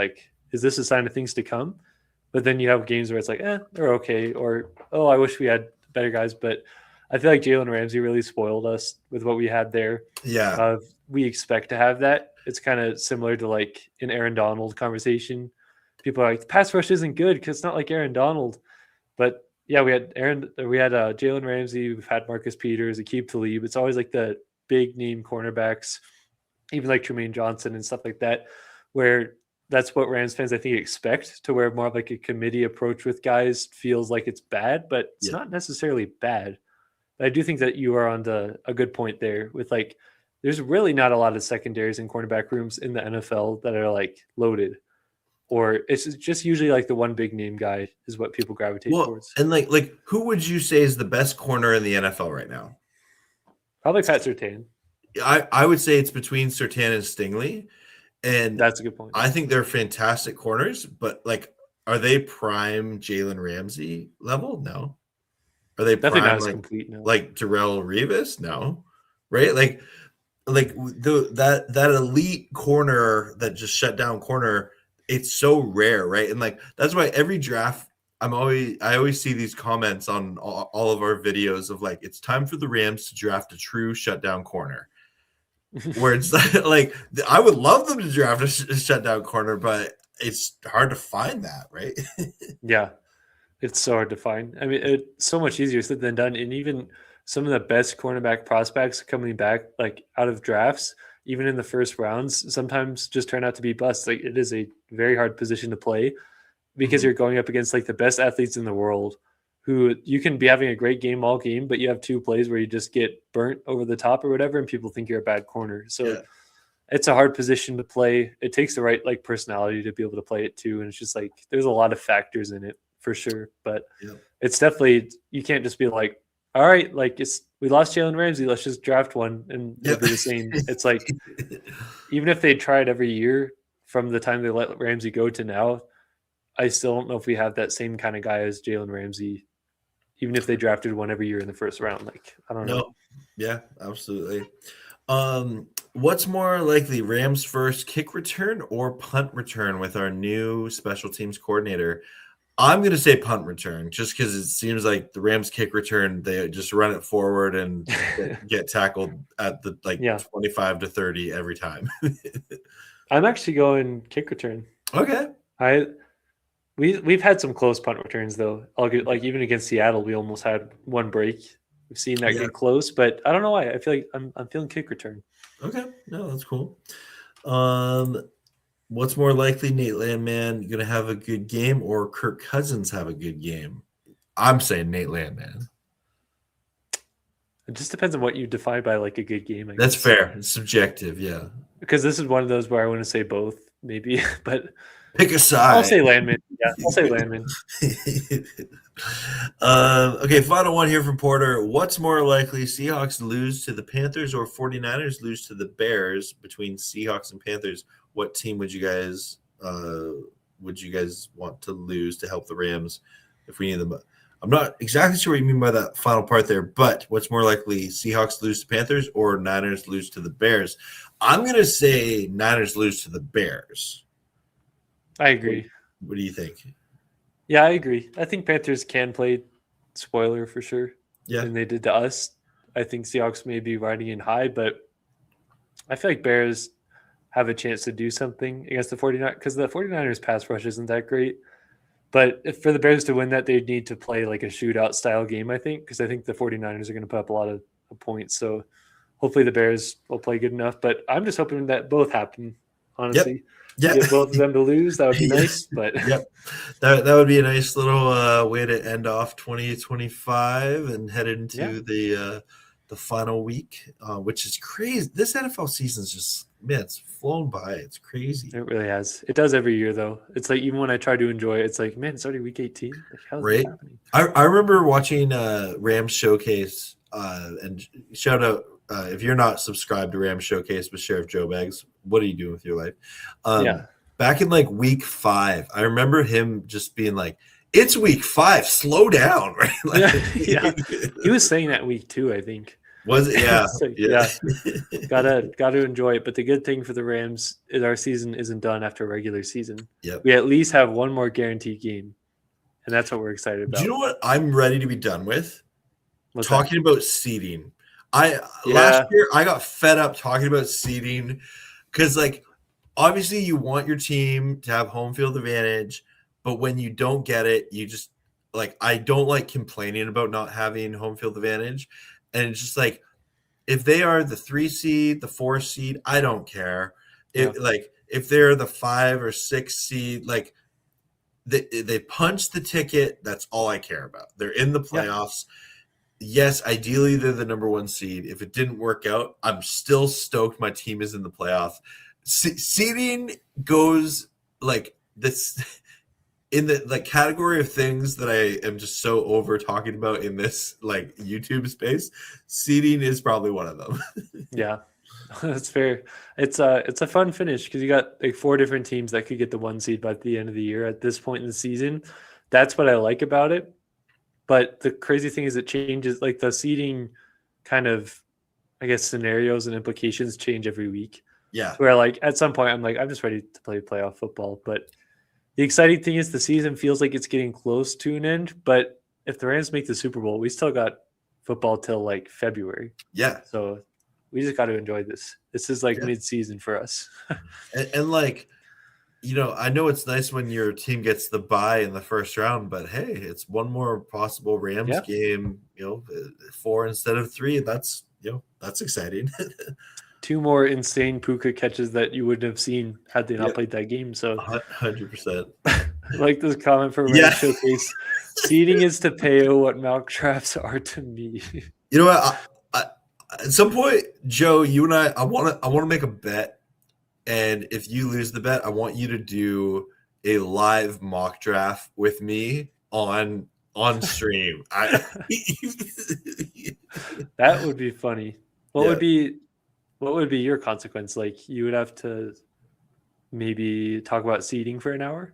[SPEAKER 2] is this a sign of things to come? But then you have games where it's they're okay, or, oh, I wish we had better guys. But I feel like Jalen Ramsey really spoiled us with what we had there.
[SPEAKER 1] Yeah.
[SPEAKER 2] We expect to have that. It's kind of similar to an Aaron Donald conversation. People are the pass rush isn't good because it's not like Aaron Donald. But yeah, we had Jalen Ramsey, we've had Marcus Peters, Aqib Talib. It's always the big name cornerbacks, even Tremaine Johnson and stuff like that, where that's what Rams fans, I think, expect, to where more of like a committee approach with guys feels like it's bad, but it's not necessarily bad. I do think that you are on a good point there with like, there's really not a lot of secondaries and cornerback rooms in the NFL that are like loaded, or it's just usually like the one big name guy is what people gravitate towards.
[SPEAKER 1] And like who would you say is the best corner in the NFL right now?
[SPEAKER 2] Probably Pat Surtain.
[SPEAKER 1] I would say it's between Surtain and Stingley. And
[SPEAKER 2] that's a good point.
[SPEAKER 1] I think they're fantastic corners, but like, are they prime Jalen Ramsey level? No. Are they
[SPEAKER 2] definitely
[SPEAKER 1] prime
[SPEAKER 2] not as complete? No.
[SPEAKER 1] Like Darrelle Revis? No. Right? Like that elite corner that just shut down corner, it's so rare, right? And like that's why every draft I always see these comments on all of our videos of like, it's time for the Rams to draft a true shutdown corner. Where it's like I would love them to draft a shutdown corner, but it's hard to find that, right?
[SPEAKER 2] Yeah, it's so hard to find. I mean, it's so much easier said than done. And even some of the best cornerback prospects coming back like out of drafts, even in the first rounds, sometimes just turn out to be busts. Like it is a very hard position to play because you're going up against like the best athletes in the world, who you can be having a great game all game, but you have two plays where you just get burnt over the top or whatever, and people think you're a bad corner. So it's a hard position to play. It takes the right like personality to be able to play it too. And it's just like, there's a lot of factors in it for sure. But it's definitely, you can't just be like, all right, like we lost Jalen Ramsey, let's just draft one and it'll be the same. It's like, even if they tried every year from the time they let Ramsey go to now, I still don't know if we have that same kind of guy as Jalen Ramsey, even if they drafted one every year in the first round. Like, I don't know.
[SPEAKER 1] Yeah, absolutely. What's more likely, Rams first kick return or punt return with our new special teams coordinator? I'm going to say punt return just because it seems like the Rams kick return, they just run it forward and get tackled at the 25 to 30 every time.
[SPEAKER 2] I'm actually going kick return.
[SPEAKER 1] Okay.
[SPEAKER 2] We've had some close punt returns though. I'll get like even against Seattle, we almost had one break. We've seen that get close, but I don't know why. I feel like I'm feeling kick return.
[SPEAKER 1] Okay, no, that's cool. What's more likely, Nate Landman going to have a good game or Kirk Cousins have a good game? I'm saying Nate Landman.
[SPEAKER 2] It just depends on what you define by like a good game. I
[SPEAKER 1] That's
[SPEAKER 2] guess.
[SPEAKER 1] Fair. It's subjective, yeah.
[SPEAKER 2] Because this is one of those where I want to say both, maybe, but
[SPEAKER 1] pick a side.
[SPEAKER 2] I'll say Landman. Yeah, I'll say Landman.
[SPEAKER 1] Okay, final one here from Porter. What's more likely, Seahawks lose to the Panthers or 49ers lose to the Bears? Between Seahawks and Panthers, what team would you guys want to lose to help the Rams if we need them? I'm not exactly sure what you mean by that final part there, but what's more likely, Seahawks lose to Panthers or Niners lose to the Bears? I'm going to say Niners lose to the Bears.
[SPEAKER 2] I agree.
[SPEAKER 1] What do you think?
[SPEAKER 2] Yeah, I agree. I think Panthers can play spoiler for sure.
[SPEAKER 1] Yeah.
[SPEAKER 2] And they did to us. I think Seahawks may be riding in high, but I feel like Bears have a chance to do something against the 49ers because the 49ers pass rush isn't that great. But if for the Bears to win that, they'd need to play like a shootout style game, I think, because I think the 49ers are going to put up a lot of points. So hopefully the Bears will play good enough. But I'm just hoping that both happen, honestly.
[SPEAKER 1] Yeah.
[SPEAKER 2] Get both of them to lose, that would be nice. But
[SPEAKER 1] that would be a nice little way to end off 2025 and head into the final week, which is crazy. This NFL season is just, man, it's flown by. It's crazy.
[SPEAKER 2] It really has. It does every year, though. It's like even when I try to enjoy it, it's like, man, it's already week 18. Like, how's that happening?
[SPEAKER 1] I remember watching Rams Showcase, and shout out if you're not subscribed to Rams Showcase with Sheriff Joe Beggs, what are you doing with your life? Back in like week 5, I remember him just being like, it's week 5, slow down, right? Like,
[SPEAKER 2] He was saying that week 2, I think.
[SPEAKER 1] Was it? Yeah.
[SPEAKER 2] Gotta enjoy it. But the good thing for the Rams is our season isn't done after a regular season.
[SPEAKER 1] Yep.
[SPEAKER 2] We at least have one more guaranteed game. And that's what we're excited about.
[SPEAKER 1] Do you know what I'm ready to be done with?
[SPEAKER 2] What's
[SPEAKER 1] talking about seeding. Last year I got fed up talking about seeding because, like, obviously you want your team to have home field advantage, but when you don't get it, you just like, I don't like complaining about not having home field advantage. And it's just like, if they are the 3 seed, the 4 seed, I don't care. Like, if they're the 5 or 6 seed, like they punch the ticket. That's all I care about. They're in the playoffs. Yes, ideally they're the number 1 seed. If it didn't work out, I'm still stoked my team is in the playoff. Seeding goes like this in the like category of things that I am just so over talking about in this like YouTube space. Seeding is probably one of them.
[SPEAKER 2] Yeah, that's fair. It's a fun finish because you got like 4 different teams that could get the 1 seed by the end of the year at this point in the season. That's what I like about it. But the crazy thing is it changes, like the seeding kind of, I guess, scenarios and implications change every week.
[SPEAKER 1] Yeah.
[SPEAKER 2] Where like at some point I'm just ready to play playoff football. But the exciting thing is the season feels like it's getting close to an end. But if the Rams make the Super Bowl, we still got football till like February.
[SPEAKER 1] Yeah.
[SPEAKER 2] So we just got to enjoy this. This is like mid-season for us.
[SPEAKER 1] and like, I know it's nice when your team gets the bye in the first round, but hey, it's one more possible Rams game, 4 instead of 3. That's exciting. 2
[SPEAKER 2] more insane Puka catches that you wouldn't have seen had they not played that game. So
[SPEAKER 1] 100%.
[SPEAKER 2] Like this comment from Rams Showcase, seeding is to Peo what mock drafts are to me.
[SPEAKER 1] You know what? At some point, Joe, you and I want to make a bet. And if you lose the bet, I want you to do a live mock draft with me on stream.
[SPEAKER 2] That would be funny. What would be your consequence? Like you would have to maybe talk about seeding for an hour?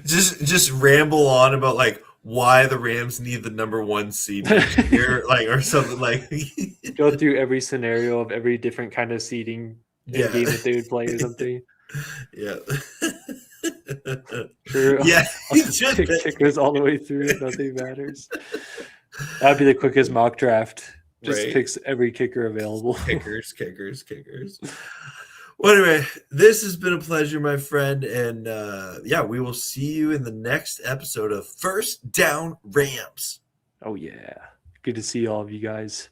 [SPEAKER 1] just ramble on about like why the Rams need the number 1 seed here, like or something like.
[SPEAKER 2] Go through every scenario of every different kind of seeding game that they would play or something.
[SPEAKER 1] Yeah.
[SPEAKER 2] True.
[SPEAKER 1] Yeah.
[SPEAKER 2] Pick kickers all the way through. Nothing matters. That'd be the quickest mock draft. Just picks every kicker available.
[SPEAKER 1] Kickers. Well, anyway, this has been a pleasure, my friend. And we will see you in the next episode of First Down Rams.
[SPEAKER 2] Oh, yeah. Good to see all of you guys.